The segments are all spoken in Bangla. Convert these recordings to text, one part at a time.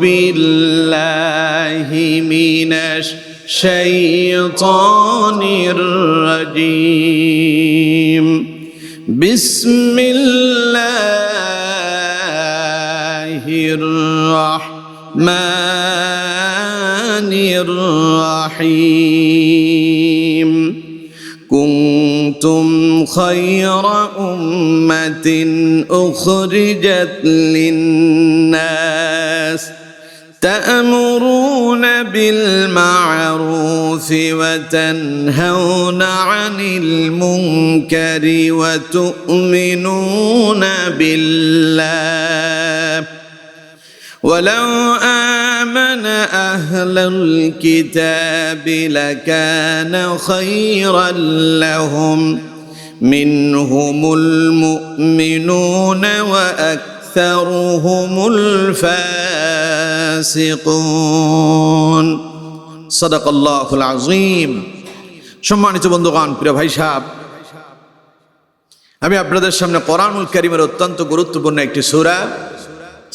বিল্লাহি মিনাশ শাইতানির রাজিম। বিসমিল্লাহির রাহমানির রাহিম। কুনতুম খায়রা উম্মাতিন উখরিজাত লিন-নাস تأمرون بالمعروف وتنهون عن المنكر وتؤمنون بالله ولو آمن أهل الكتاب لكان خيرا لهم منهم المؤمنون وأكثرهم الفاسقون صدق الله العظيم। সম্মানিত বন্ধুগণ, প্রিয় ভাই সাহেব, আমি আপনাদের সামনে কোরআনুল কারীমের অত্যন্ত গুরুত্বপূর্ণ একটি সূরা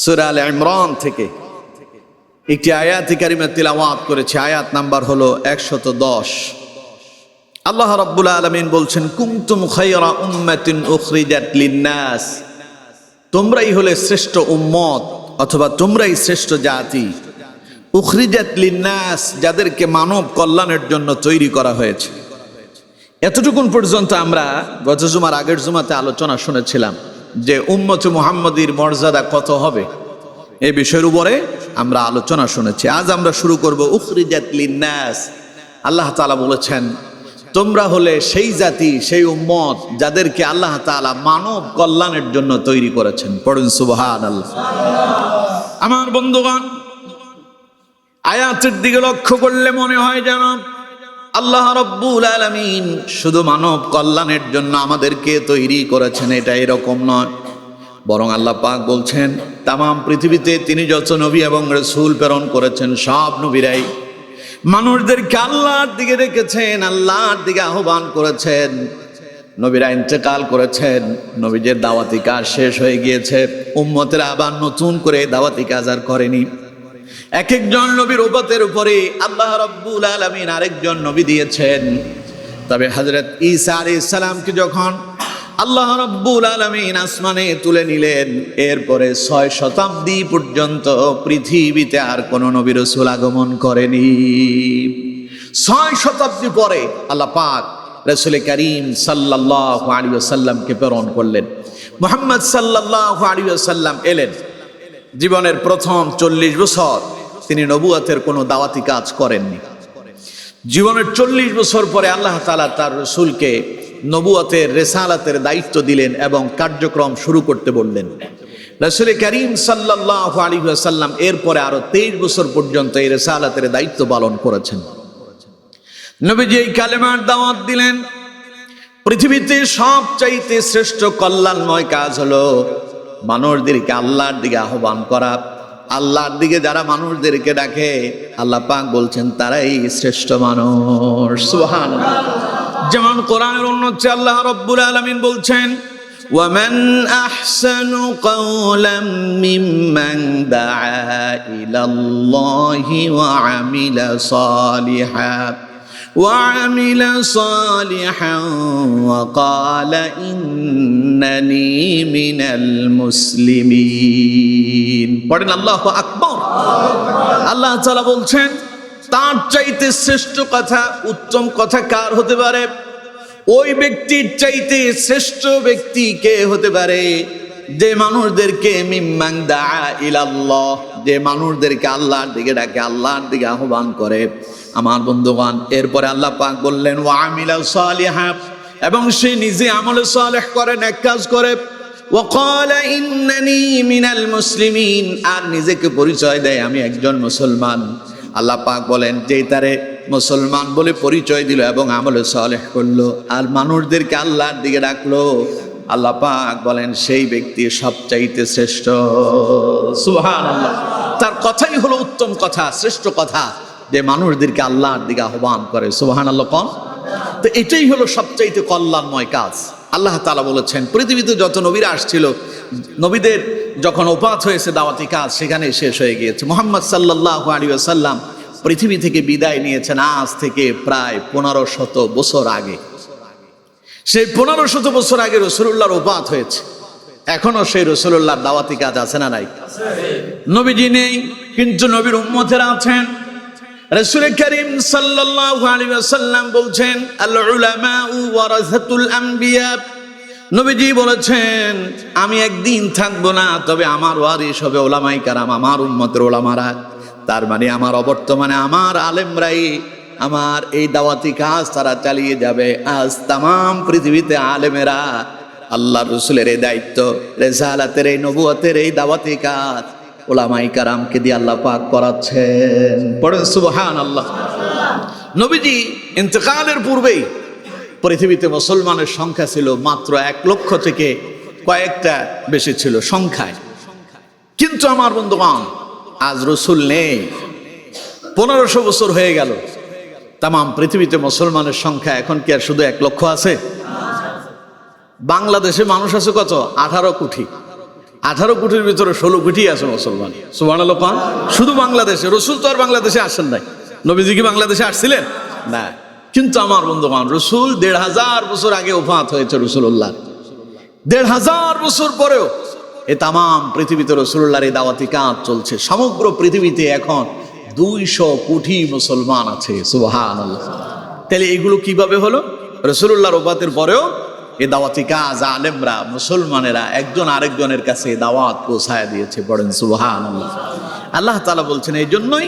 সূরা আলে ইমরান থেকে একটি আয়াত কারিমা তিলাওয়াত করেছি। আয়াত নাম্বার হলো 110। আল্লাহ রাব্বুল আলামিন বলছেন, কুনতুম খায়রা উম্মাতিন উখরিজাত লিন-নাস, তোমরাই হলে শ্রেষ্ঠ উম্মত অথবা তোমরাই শ্রেষ্ঠ জাতি। উখরিজাত লিন-নাস, যাদেরকে মানব কল্যাণের জন্য তৈরি করা হয়েছে। এতটুকুন পর্যন্ত আমরা গত জুমার আগের জুমাতে আলোচনা শুনেছিলাম যে উম্মতে মুহাম্মদীর মর্যাদা কত হবে, এই বিষয়ের উপরে আমরা আলোচনা শুনেছি। আজ আমরা শুরু করব উখরিজাত লিন-নাস। আল্লাহ তাআলা বলেছেন, তোমরা হলে সেই জাতি, সেই উম্মত যাদেরকে আল্লাহ তাআলা মানব কল্যাণের জন্য তৈরি করেছেন। পড়ুন সুবহানাল্লাহ। আমার বন্ধুগণ, আয়াতের দিকে লক্ষ্য করলে মনে হয় যেন আল্লাহ রাব্বুল আলামিন শুধু মানব কল্যাণের জন্য আমাদেরকে তৈরি করেছেন, এটা এরকম নয়। বরং আল্লাহ পাক বলছেন, তামাম পৃথিবীতে তিনি যত নবী এবং রাসূল প্রেরণ করেছেন, সব নবীরাই মানুষদেরকে আল্লাহর দিকে রেখেছেন, আল্লাহর দিকে আহ্বান করেছেন। নবীরা ইন্তেকাল করেছেন, নবীদের দাওয়াতি কাজ শেষ হয়ে গিয়েছে, উম্মতেরা আবার নতুন করে দাওয়াতি কাজ আর করেনি। এক একজন নবীর উম্মতের উপরে আল্লাহ রাব্বুল আলামিন আরেকজন নবী দিয়েছেন। তবে হযরত ঈসা আলাইহিস সালামকে যখন আল্লাহ রাব্বুল আলামিন আসমানে তুলে নিলেন, এরপরে 6 শতাব্দী পর্যন্ত পৃথিবীতে আর কোন নবী রাসূল আগমন করেনি। 6 শতাব্দী পরে আল্লাহ পাক রাসূল করিম সাল্লাল্লাহু আলাইহি ওয়াসাল্লামকে প্রেরণ করলেন। মুহাম্মদ সাল্লাল্লাহু আলাইহি ওয়াসাল্লাম এলেন। জীবনের প্রথম 40 বছর তিনি নবুয়তের কোনো দাওয়াতি কাজ করেননি। জীবনের 40 বছর পরে আল্লাহ তাআলা তার রাসূলকে নবুয়তের রিসালাতের দায়িত্ব দিলেন এবং কার্যক্রম শুরু করতে বললেন। রাসূল করিম সাল্লাল্লাহু আলাইহি ওয়াসাল্লাম এরপরে আরো 23 বছর পর্যন্ত এই রিসালাতের দায়িত্ব পালন করেছেন। নবীজি এই কালেমার দাওয়াত দিলেন। পৃথিবীতে সবচাইতে শ্রেষ্ঠ কল্যাণময় কাজ হলো মানুষদেরকে আল্লাহর দিকে আহ্বান করা। আল্লাহর দিকে যারা মানুষদেরকে ডাকে, আল্লাহ পাক বলছেন তারাই শ্রেষ্ঠ মানুষ। সুবহানাল্লাহ। যেমন কোরআনের অন্যত্রে আল্লাহ রাব্বুল আলামিন বলছেন, ওয়ামান আহসানু কাওলাম মিম্মান দাআ ইলাল্লাহি ওয়া আমিলা সালিহান ওয়া ক্বালা ইন্নানি মিনাল মুসলিমিন। পড়েন আল্লাহু আকবার। আল্লাহ তাআলা বলছেন, তার চাইতে শ্রেষ্ঠ কথা, উত্তম কথা কার হতে পারে? ওই ব্যক্তির চাইতে শ্রেষ্ঠ ব্যক্তি কে হতে পারে? যে মানুষদেরকে মিম্মান দাআ ইলাল্লাহ, যে মানুষদেরকে আল্লাহর দিকে ডাকে, আল্লাহর দিকে আহ্বান করে। আমার বন্ধুগণ, এরপরে আল্লাহ পাক বললেন ওয়া আমিলা সালিহান, এবং সে নিজে আমল সালেহ করে, নেক কাজ করে। ওয়া ক্বালা ইন্নানি মিনাল মুসলিমিন, আর নিজেকে পরিচয় দেয় আমি একজন মুসলমান। আল্লাহ পাক বলেন, যে তারে মুসলমান বলে পরিচয় দিল এবং আমল সালেহ করলো আর মানুষদেরকে আল্লাহর দিকে ডাকলো, আল্লাহ পাক বলেন সেই ব্যক্তি সবচাইতে শ্রেষ্ঠ। সুবহানাল্লাহ। তার কথাই হলো উত্তম কথা, শ্রেষ্ঠ কথা, যে মানুষদেরকে আল্লাহর দিকে আহ্বান করে। সুবহানাল্লাহ। কোন তো এটাই হলো সবচাইতে কল্যাণময় কাজ। আল্লাহ তাআলা বলেছেন পৃথিবীতে যত নবীরা আসছিল, নবীদের যখন ওফাত হয়েছে দাওয়াতি কাজ সেখানে শেষ হয়ে গিয়েছে। মুহাম্মদ সাল্লাল্লাহু আলাইহি ওয়াসাল্লাম পৃথিবী থেকে বিদায় নিয়েছেন আজ থেকে প্রায় 1500 বছর আগে। সেই 1500 বছর আগে রাসূলুল্লাহর ওফাত হয়েছে। এখনো সেই রাসূলুল্লাহর দাওয়াতি কাজ আছে না নাই? নবীজি নেই, কিন্তু নবীর উম্মতেরা আছেন। রাসূল করিম সাল্লাল্লাহু আলাইহি ওয়াসাল্লাম বলছেন, আল উলামাউ ওয়ারাসাতুল আম্বিয়া। নবীজি বলেছেন, আমি একদিন থাকবো না, তবে আমার ওয়ারিস হবে উলামায়ে কেরাম, আমার উম্মতের উলামারা। তার মানে আমার অবর্তমানে আমার আলেমরাই আমার এই দাওয়াতি কাজ তারা চালিয়ে যাবে। আজ তামাম পৃথিবীতে আলেমেরা আল্লাহর রাসূলের এই দায়িত্ব, রিসালাতের এই নবুয়তের এই দাওয়াতি কাজ উলামায়ে কেরামকে দিয়ে আল্লাহ পাক করাচ্ছেন। পড়েন সুবহানাল্লাহ। নবীজি ইন্তেকালের পূর্বেই পৃথিবীতে মুসলমানের সংখ্যা ছিল মাত্র 1 লক্ষ থেকে কয়েকটা বেশি ছিল সংখ্যায়। কিন্তু আমার বন্ধুগণ, আজ রাসূল নেই, 1500 বছর হয়ে গেল। তামাম পৃথিবীতে মুসলমানের সংখ্যা এখন কি আর শুধু 1 লক্ষ আছে? বাংলাদেশে মানুষ আছে কত? 18 কোটি। 18 কোটির ভিতরে 16 কোটি আছে মুসলমান। সুবহানাল্লাহ। শুধু বাংলাদেশে। রাসূল তো আর বাংলাদেশে আসেন নাই। নবীজি কি বাংলাদেশে আসছিলেন? না। কিন্তু আমার বন্ধুগণ, রাসূল 1500 বছর আগে ওফাত হয়েছে রাসূলুল্লাহ। 1500 বছর পরেও এই তামাম পৃথিবীতে রাসূলুল্লাহর এই দাওয়াতি কাজ চলছে। সমগ্র পৃথিবীতে এখন 200 কোটি মুসলমান আছে। সুবহানাল্লাহ। তাহলে এগুলো কিভাবে হলো? রাসূলুল্লাহর ওফাতের পরেও এই দাওয়াতি কাজ আলেমরা, মুসলমানেরা একজন আরেকজনের কাছে দাওয়াত পৌঁছায় দিয়েছে। পড়েন সুবহানাল্লাহ। আল্লাহ তাআলা বলছেন এই জন্যই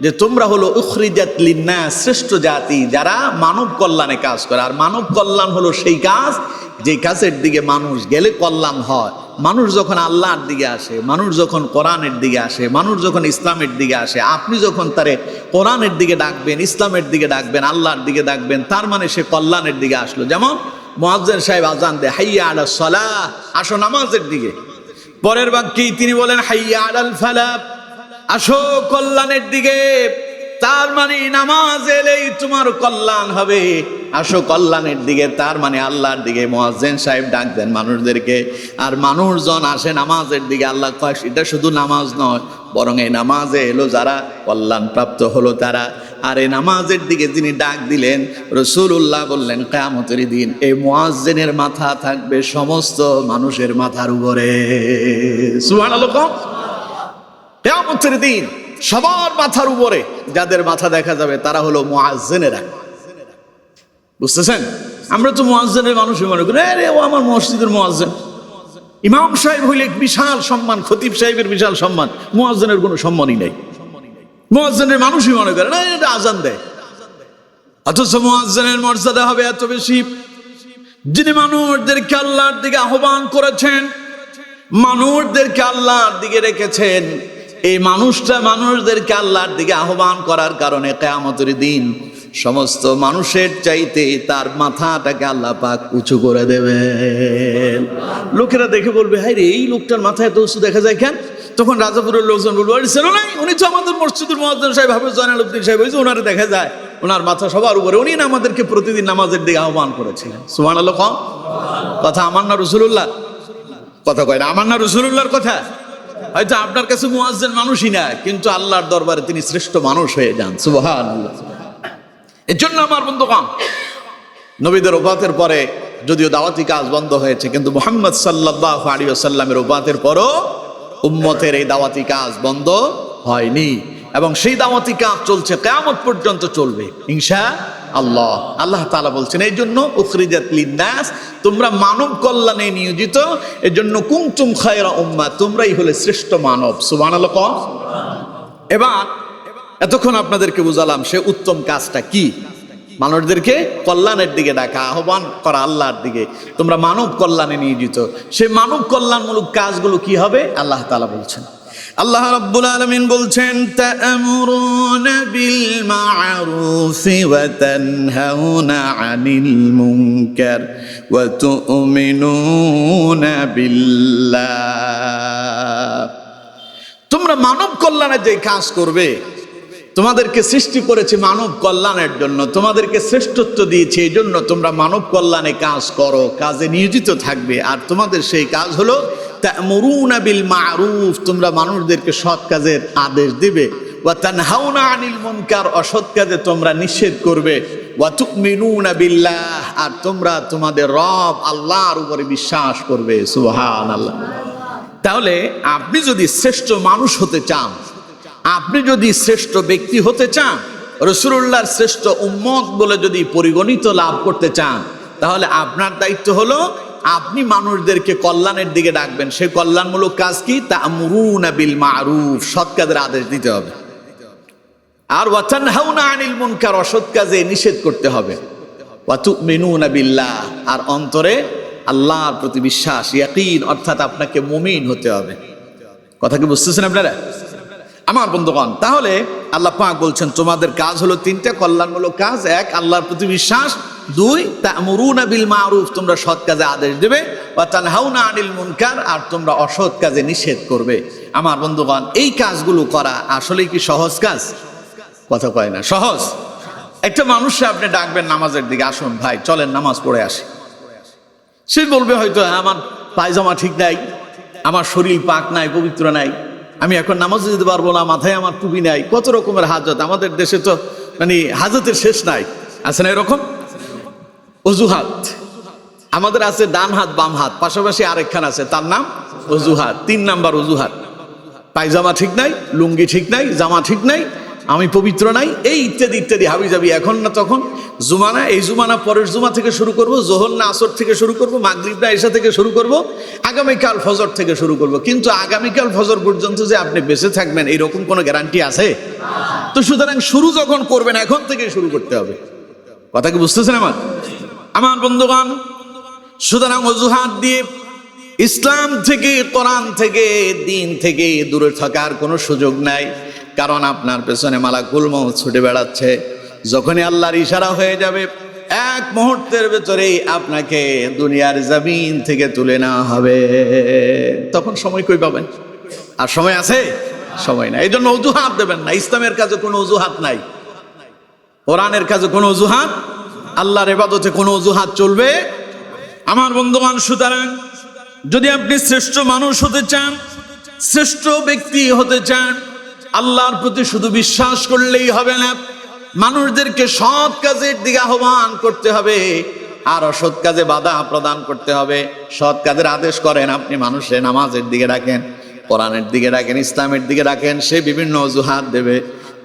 যে তোমরা হলো উখরিজাত লিন্নাস, শ্রেষ্ঠ জাতি যারা মানব কল্যাণে কাজ করে। আর মানব কল্যাণ হলো সেই কাজ যে কাজের দিকে মানুষ গেলে কল্যাণ হয়। মানুষ যখন আল্লাহর দিকে আসে, মানুষ যখন কোরআনের দিকে আসে, মানুষ যখন ইসলামের দিকে আসে, আপনি যখন তারে কোরআনের দিকে ডাকবেন, ইসলামের দিকে ডাকবেন, আল্লাহর দিকে ডাকবেন, তার মানে সে কল্যাণের দিকে আসলো। যেমন মুয়াজ্জিন সাহেব আজান দেয়, হাইয়া আলাস সালাহ, আসো নামাজের দিকে। পরের বাক্যেই তিনি বলেন, হাইয়া আলাল ফালাহ, আসো কল্যাণের দিকে। তার মানে নামাজ এলেই তোমার কল্যাণ হবে। আসো কল্যাণের দিকে, তার মানে আল্লাহর দিকে। মুয়াজ্জিন সাহেব ডাক দেন মানুষদেরকে, আর মানুষজন আসে নামাজের দিকে। আল্লাহ কয় এটা শুধু নামাজ নয়, বরং এই নামাজে এলো যারা কল্যাণ প্রাপ্ত হলো তারা। আর এই নামাজের দিকে যিনি ডাক দিলেন, রাসূলুল্লাহ বললেন কিয়ামতের দিন এই মুয়াজ্জিনের মাথা থাকবে সমস্ত মানুষের মাথার উপরে। সুবহানাল্লাহ। কিয়ামতের দিন সবার মাথার উপরে যাদের মাথা দেখা যাবে তারা হলো মুয়াজ্জিনেরা। বুঝতেছেন? আমরা তো মুয়াজ্জিনের মানুষই মনে করি, আরে ও আমার মসজিদের মুয়াজ্জিন। ইমাম সাহেব হইলে বিশাল সম্মান, খতিব সাহেবের বিশাল সম্মান, মুয়াজ্জিনের কোনো সম্মানই নেই। মুয়াজ্জিনের মানুষই মনে করে না, এটা আজান দেয়। অথচ মুয়াজ্জিনের মর্যাদা হবে এত বেশি, যিনি মানুষদেরকে আল্লাহর দিকে আহ্বান করেছেন, মানুষদেরকে আল্লাহর দিকে রেখেছেন। এই মানুষটা মানুষদেরকে আল্লাহর দিকে আহ্বান করার কারণে কিয়ামতের দিন সমস্ত মানুষের চাইতে তার মাথাটাকে আল্লাহ পাক উঁচু করে দেবেন। লোকেরা দেখে বলবে, হায় রে, এই লোকটার মাথায় এত উঁচু দেখা যায় কেন? তখন রাজাপুরের লোকজন বলবে, আরে ছিল নাই, উনি তো আমাদের মসজিদের মুয়াজ্জিন সাহেব হাফেজ জয়নাল উদ্দিন সাহেব, ওই যে ওনারে দেখা যায়, ওনার মাথা সবার উপরে, উনি না আমাদেরকে প্রতিদিন নামাজের দিকে আহ্বান করেছিলেন। সুবহানাল্লাহ। কথা আমার না রাসূলুল্লাহ? কথা কয় না, আমার না রাসূলুল্লাহর কথা? হয়তো আপনার কাছে মুয়াজ্জিন মানুষই না, কিন্তু আল্লাহর দরবারে তিনি শ্রেষ্ঠ মানুষ হয়ে যান। সুবহানাল্লাহ। এর জন্য আমার বন্ধুগণ, নবীদের ওফাতের পরে যদিও দাওয়াতি কাজ বন্ধ হয়েছে, কিন্তু মুহাম্মদ সাল্লাল্লাহু আলাইহি ওয়াসাল্লামের ওফাতের পরও উম্মতের এই দাওয়াতি কাজ বন্ধ হয়নি, এবং সেই দাওয়াতি কাজ চলছে, কিয়ামত পর্যন্ত চলবে ইনশাআল্লাহ। আল্লাহ তাআলা বলছেন এই জন্য উখরিজাত লিন্নাস, তোমরা মানব কল্যাণে নিয়োজিত, এর জন্য কুনতুম খায়রা উম্মাহ, তোমরাই হলে শ্রেষ্ঠ মানব। সুবহানাল্লাহ। এবার এতক্ষণ আপনাদেরকে বুঝালাম সে উত্তম কাজটা কি, মানুষদেরকে কল্যাণের দিকে ডাকা, আহ্বান করা আল্লাহর দিকে, তোমরা মানব কল্যাণে নিয়োজিত। সেই মানব কল্যাণমূলক কাজগুলো কি হবে আল্লাহ তাআলা বলছেন। আল্লাহ রাব্বুল আলামিন বলছেন, তা'মুরুনা বিল মা'রুফি ওয়া তানহাউনা আনিল মুনকার ওয়া তু'মিনুনা বিল্লাহ। তোমরা মানব কল্যাণে যে কাজ করবে, তোমাদেরকে সৃষ্টি করেছে মানব কল্যাণের জন্য, তোমাদেরকে শ্রেষ্ঠত্ব দিয়েছে, এই জন্য তোমরা মানব কল্যাণে কাজ করো, কাজে নিয়োজিত থাকবে। আর তোমাদের সেই কাজ হলো তা'মুরুনা বিল মা'রুফ, তোমরা মানুষদেরকে সৎ কাজের আদেশ দিবে, ওয়া তানহাউনা আনিল মুনকার, অসৎ কাজে তোমরা নিষেধ করবে, ওয়া তু'মিনুনা বিল্লাহ, আর তোমরা তোমাদের রব আল্লাহর উপরে বিশ্বাস করবে। সুবহানাল্লাহ। তাহলে আপনি যদি শ্রেষ্ঠ মানুষ হতে চান, আপনি যদি শ্রেষ্ঠ ব্যক্তি হতে চান, রাসূলুল্লাহর শ্রেষ্ঠ উম্মত বলে যদি পরিগণিত লাভ করতে চান, তাহলে আপনার দায়িত্ব হলো আপনি মানুষদেরকে কল্যাণের দিকে ডাকবেন। সেই কল্যাণমূলক কাজ কি? তা'মুরুনা বিল মা'রুফ, সৎ কাজের আদেশ দিতে হবে। আর ওয়া তানহাউনা আনিল মুনকার, অসৎ কাজে নিষেধ করতে হবে। ওয়া তু'মিনুনা বিল্লাহ, আর অন্তরে আল্লাহর প্রতি বিশ্বাস, ইয়াকিন, অর্থাৎ আপনাকে মুমিন হতে হবে। কথা কি বুঝতেছেন আপনারা আমার বন্ধুগণ? তাহলে আল্লাহ পাক বলছেন তোমাদের কাজ হলো তিনটা কল্যাণমূলক কাজ। এক, আল্লাহর প্রতি বিশ্বাস। দুই, তা'মুরুনা বিল মা'রুফ, তোমরা সৎ কাজে আদেশ দেবে। ওয়া তানহাউনা আনিল মুনকার, আর তোমরা অসৎ কাজে নিষেধ করবে। আমার বন্ধুগণ, এই কাজগুলো করা আসলে কি সহজ কাজ? কথা কয় না সহজ। একটা মানুষকে আপনি ডাকবেন নামাজের দিকে, আসুন ভাই চলেন নামাজ পড়ে আসি। সে বলবে হয়তো আমার পায়জামা ঠিক নাই, আমার শরীর পাক নাই, পবিত্র নাই, আমি এখন নামাজে যেতে পারবো না, মাথায় আমার টুপি নাই, কত রকমের হাজত। আমাদের দেশে তো মানে হাজতের শেষ নাই, আছে না এরকম অজুহাত? আমাদের আছে ডান হাত বাম হাত, পাশাপাশি আরেকখান আছে, তার নাম অজুহাত। 3 নাম্বার অজুহাত। পায়জামা ঠিক নাই, লুঙ্গি ঠিক নাই, জামা ঠিক নাই, আমি পবিত্র নাই, এই ইত্যাদি ইত্যাদি হাবি যাবি। এখন না তখন জুমানা, এই জুমানা পরের জুমা থেকে শুরু করব, জোহর না আসর থেকে শুরু করব, মাগরিব না এশা থেকে শুরু করব, আগামীকাল ফজর থেকে শুরু করব। কিন্তু আগামীকাল ফজর পর্যন্ত যে আপনি বেঁচে থাকবেন এরকম কোনো গ্যারান্টি আছে? তো সুতরাং শুরু যখন করবেন এখন থেকে শুরু করতে হবে। কথা কি বুঝতেছেন আমার বন্ধুগণ? সুতরাং অজুহাত দিয়ে ইসলাম থেকে, কোরআন থেকে, দিন থেকে দূরে থাকার কোনো সুযোগ নাই। কারণ আপনার পেছনে মালাকুল মউত ছুটে বেড়াচ্ছে। যখনই আল্লাহর ইশারা হয়ে যাবে, এক মুহূর্তের ভেতরেই আপনাকে দুনিয়ার জমিন থেকে তুলে নেওয়া হবে। তখন সময় কই পাবেন? আর সময় আছে? সময় নাই। এই জন্য অজুহাত দেবেন না। ইসলামের কাজে কোনো অজুহাত নাই, কোরআনের কাজে কোনো অজুহাত, আল্লাহর ইবাদতে কোনো অজুহাত চলবে আমার বন্ধুগণ। সুতরাং যদি আপনি শ্রেষ্ঠ মানুষ হতে চান, শ্রেষ্ঠ ব্যক্তি হতে চান, আল্লাহর প্রতি শুধু বিশ্বাস করলেই হবে না, মানুষদেরকে সৎ কাজের দিকে আহ্বান করতে হবে, আর অসৎ কাজে বাধা প্রদান করতে হবে। সৎ কাজের আদেশ করেন আপনি, মানুষের নামাজের দিকে ডাকেন, কোরআনের দিকে ডাকেন, ইসলামের দিকে ডাকেন, সে বিভিন্ন অজুহাত দেবে।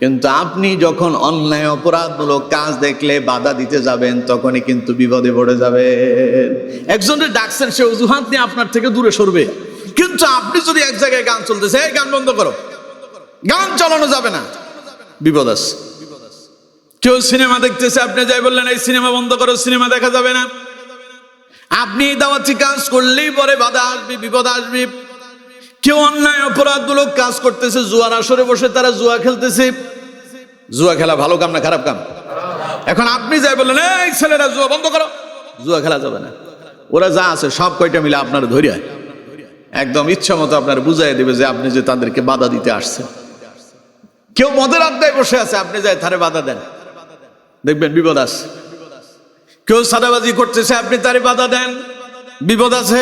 কিন্তু আপনি যখন অন্যায় অপরাধমূলক কাজ দেখলে বাধা দিতে যাবেন, তখনই কিন্তু বিপদে পড়ে যাবেন। একজনের ডাকছেন, সে অজুহাত নিয়ে আপনার থেকে দূরে সরবে। কিন্তু আপনি যদি এক জায়গায় গান চলতেছে, এই গান বন্ধ করো, গান চালানো যাবে না, বিপদ আছে। কেউ সিনেমা দেখতেছে, আপনি যাই বললেন এই সিনেমা বন্ধ করো, সিনেমা দেখা যাবে না। আপনি দাওয়াতি কাজ করলেই পরে বাধা আসবে, বিপদ আসবে। কেউ অন্যায় অপরাধমূলক কাজ করতেছে, জুয়ার আসরে বসে তারা জুয়া খেলতেছে। জুয়া খেলা ভালো কাম না খারাপ কাম? এখন আপনি যাই বললেন এই ছেলেরা জুয়া বন্ধ করো, জুয়া খেলা যাবে না। ওরা যা আছে সব কয়টা মিলে আপনার ধরিয়া একদম ইচ্ছা মতো আপনার বুঝাই দেবে যে আপনি যে তাদেরকে বাধা দিতে আসছেন। কেউ মদের আড্ডায় বসে আছে, আপনি যাই তারে বাধা দেন, দেখবেন বিপদ আছে। কেউ সাদাবাজি করতেছে, আপনি তারে বাধা দেন, বিপদ আছে।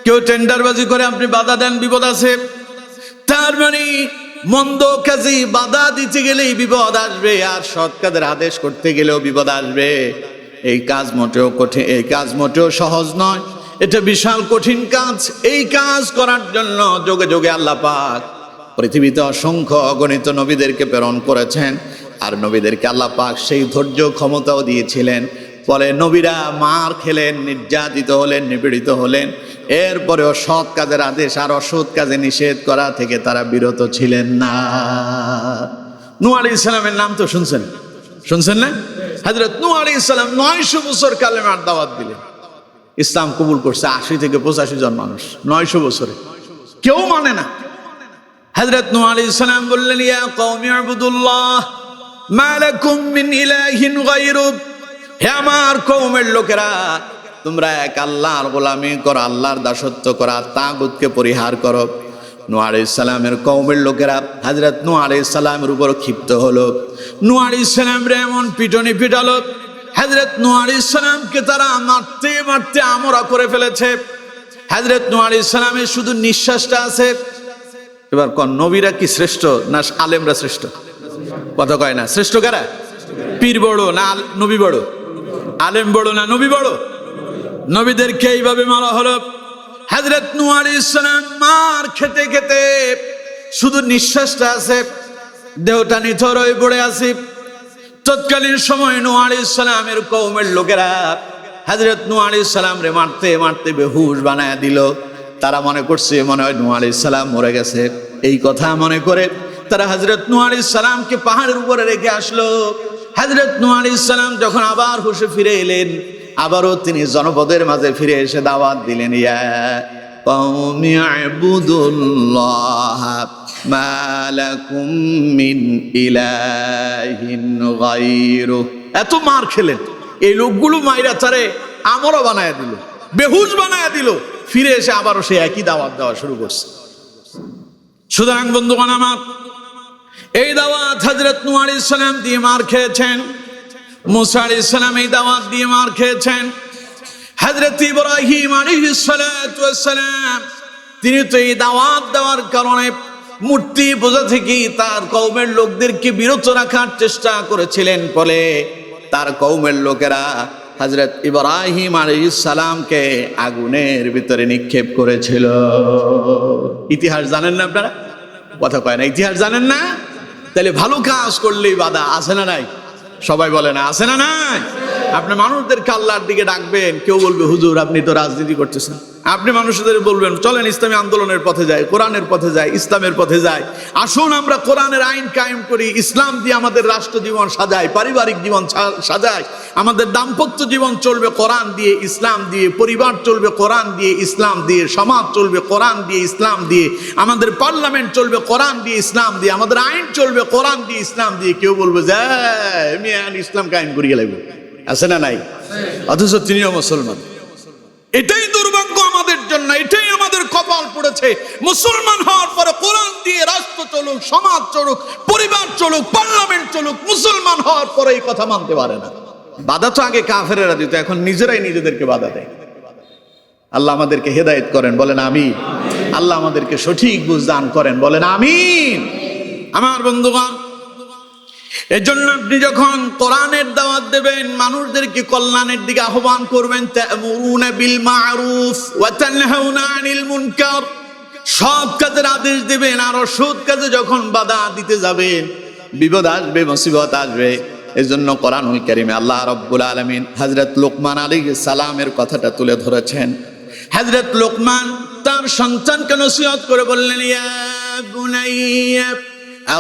কেউ টেন্ডারবাজি করে, আপনি বাধা দেন, বিপদ আছে। তার মানে মন্দ কাজে বাধা দিতে গেলেই বিপদ আসবে, আর সৎ কাজের আদেশ করতে গেলেও বিপদ আসবে। এই কাজ মোটেও কঠিন, এই কাজ মোটেও সহজ নয়, এটা বিশাল কঠিন কাজ। এই কাজ করার জন্য যোগে যোগে আল্লাহ পাক পৃথিবীতে অসংখ্য অগণিত নবীদেরকে প্রেরণ করেছেন, আর নবীদেরকে আল্লাহ পাক সেই ধৈর্য ক্ষমতাও দিয়েছিলেন। ফলে নবীরা মার খেলেন, নির্যাতিত হলেন, নিপীড়িত হলেন, এরপরেও সৎ কাজের আদেশ আর অসৎ কাজে নিষেধ করা থেকে তারা বিরত ছিলেন না। নূহ আলাইহিস সালামের নাম তো শুনছেন না? হযরত নূহ আলাইহিস সালাম 900 বছর কালেমার দাওয়াত দিলেন, ইসলাম কবুল করছে 80 থেকে 85 জন মানুষ 900 বছরে। কেউ মানে না। হযরত নূহ আলাইহিস সালাম বললেন, ইয়া কওমি ইবুদুল্লাহ মা লাকুম মিন ইলাহিন গায়রু, হে আমার কওমের লোকেরা, তোমরা এক আল্লাহর গোলামি করো, আল্লাহর দাসত্ব করো, তাগুতকে পরিহার করো। নূহ আলাইহিস সালামের কওমের লোকেরা হযরত নূহ আলাইহিস সালামের উপর ক্ষিপ্ত হলো। নূহ আলাইহিস সালামরে এমন পিটনি পিটালো, হযরত নূহ আলাইহিস সালামকে তারা মারতে মারতে আমরা করে ফেলেছে। হযরত নূহ আলাইহিস সালামের শুধু নিঃশ্বাসটা আছে। এবার কোন নবীরা কি শ্রেষ্ঠ না আলেমরা শ্রেষ্ঠ? কথা কয় না। শ্রেষ্ঠ কারা? পীর বড় না নবী বড়? আলেম বড় না নবী বড়? নবীদেরকে এইভাবে মারা হলো। হযরত নূহ আলাইহিস সালাম মার খেতে খেতে শুধু নিঃশ্বাসটা আছে, দেহটা নিথর হয়ে পড়ে আছে। তৎকালীন সময় নূহ আলাইহিস সালামের কওমের লোকেরা হযরত নূহ আলাইহিস সালামরে মারতে মারতে বেহুশ বানায়া দিল। তারা মনে করছে মনে হয় নূহ আলাইহিস সালাম মরে গেছে। এই কথা মনে করে তারা হযরত নূহ আলাইহিস সালামকে পাহাড়ের উপরে রেখে আসলো। হযরত নূহ আলাইহিস সালাম যখন আবার হুঁশে ফিরে এলেন, আবারও তিনি জনপদের মাঝে ফিরে এসে দাওয়াত দিলেন, ইয়া কওমি ইবুদুল্লাহ মা লাকুম মিন ইলাহিন গায়রু। এত মার খেলেন, এই লোকগুলো মাইরা তারে আমরা বানায়া দিল, বেহুশ বানায়া দিল। ফিরে এসে আবারও সে একই দাওয়াত দেওয়া শুরু করছে। সুতরাং বন্ধুগণ আমার, এই দাওয়াত হযরত নূহ আলাইহিস সালাম দিয়ে মার খেয়েছেন, মুসা আলাইহিস সালাম এই দাওয়াত দিয়ে মার খেয়েছেন, হযরত ইব্রাহিম আলাইহিস সালাতু ওয়াস সালাম তিনি তো এই দাওয়াত দেওয়ার কারণে মূর্তি পূজা থেকে তার কওমের লোকদেরকে বিরত রাখার চেষ্টা করেছিলেন। ফলে তার কওমের লোকেরা হযরত ইব্রাহিম আলাইহিস সালামকে আগুনের ভিতরে নিক্ষেপ করেছিল। ইতিহাস জানেন না আপনারা? কথা কয় না। ইতিহাস জানেন না? তাহলে ভালো কাজ করলেই বাধা আছে না নাই? সবাই বলে না আছে না নাই? আপনি মানুষদেরকে আল্লাহর দিকে ডাকবেন, কেউ বলবে হুজুর আপনি তো রাজনীতি করতেছেন। আপনি মানুষদের বলবেন চলেন ইসলামী আন্দোলনের পথে যাই, কোরআনের পথে যাই, ইসলামের পথে যাই। আসুন আমরা কোরআনের আইন কায়েম করি, ইসলাম দিয়ে আমাদের রাষ্ট্র জীবন সাজাই, পারিবারিক জীবন সাজাই, আমাদের দাম্পত্য জীবন চলবে কোরআন দিয়ে, ইসলাম দিয়ে, পরিবার চলবে কোরআন দিয়ে, ইসলাম দিয়ে, সমাজ চলবে কোরআন দিয়ে, ইসলাম দিয়ে, আমাদের পার্লামেন্ট চলবে কোরআন দিয়ে, ইসলাম দিয়ে, আমাদের আইন চলবে কোরআন দিয়ে, ইসলাম দিয়ে। কেউ বলবে যে আমি ইসলাম কায়েম করিয়ে লাগবে, আছে না নাই? অথচ তিনিও মুসলমান। এটাই দুর্ভাগ্য আমাদের জন্য, এটাই আমাদের কপাল পড়েছে। মুসলমান হওয়ার পরে কোরআন দিয়ে রাষ্ট্র চলুক, সমাজ চলুক, পরিবার চলুক, পার্লামেন্ট চলুক, মুসলমান হওয়ার পরে এই কথা মানতে পারে না। বাধা তো আগে কাফেরেরা দিত, এখন নিজেরাই নিজেদেরকে বাধা দেয়। আল্লাহ আমাদেরকে হেদায়েত করেন, বলেন আমিন। আল্লাহ আমাদেরকে সঠিক বুঝ দান করেন, বলেন আমিন। আমার বন্ধুগণ, এজন্য আপনি যখন কোরআনের দাওয়াত দেবেন, মানুষদেরকে কল্যাণের দিকে আহ্বান করবেন, তা'মুরুনা বিল মা'রুফ ওয়া তানহাউনা আনিল মুনকার, সৎ কাজের আদেশ দেবেন। আর অসৎ কাজে যখন বাধা দিতে যাবেন, বিপদ আসবে, মুসিবত আসবে। এজন্য কোরআনুল কারীমে আল্লাহ রাব্বুল আলামিন হযরত লোকমান আলাইহিস সালামের কথাটা তুলে ধরেছেন। হযরত লোকমান তার সন্তানকে নসিহত করে বললেন, ইয়া বুনাইয়া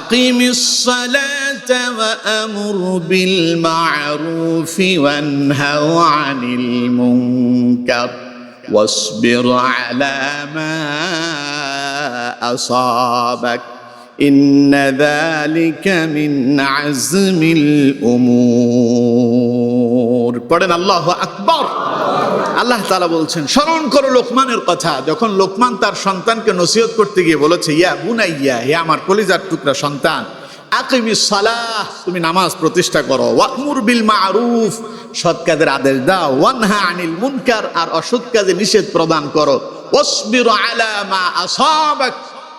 أقم الصلاة وأمر بالمعروف وانهى عن المنكر واصبر على ما أصابك إن ذلك من عزم الأمور. পড়েন আল্লাহু আকবার। আল্লাহ তাআলা বলছেন, স্মরণ করো লোকমানের কথা। যখন লোকমান তার সন্তানকে নসিহত করতে গিয়ে বলেছে, ইয়া বুনাইয়া, হে আমার কলিজার টুকরা সন্তান, আকিমিস সালাহ, তুমি নামাজ প্রতিষ্ঠা করো, ওয়া'মুর বিল মা'রুফ, সৎ কাজের আদেশ দাও, ওয়ানহা আনিল মুনকার, আর অসৎ কাজে নিষেধ প্রদান করো, ওয়াসবির আলা মা আসাবাক,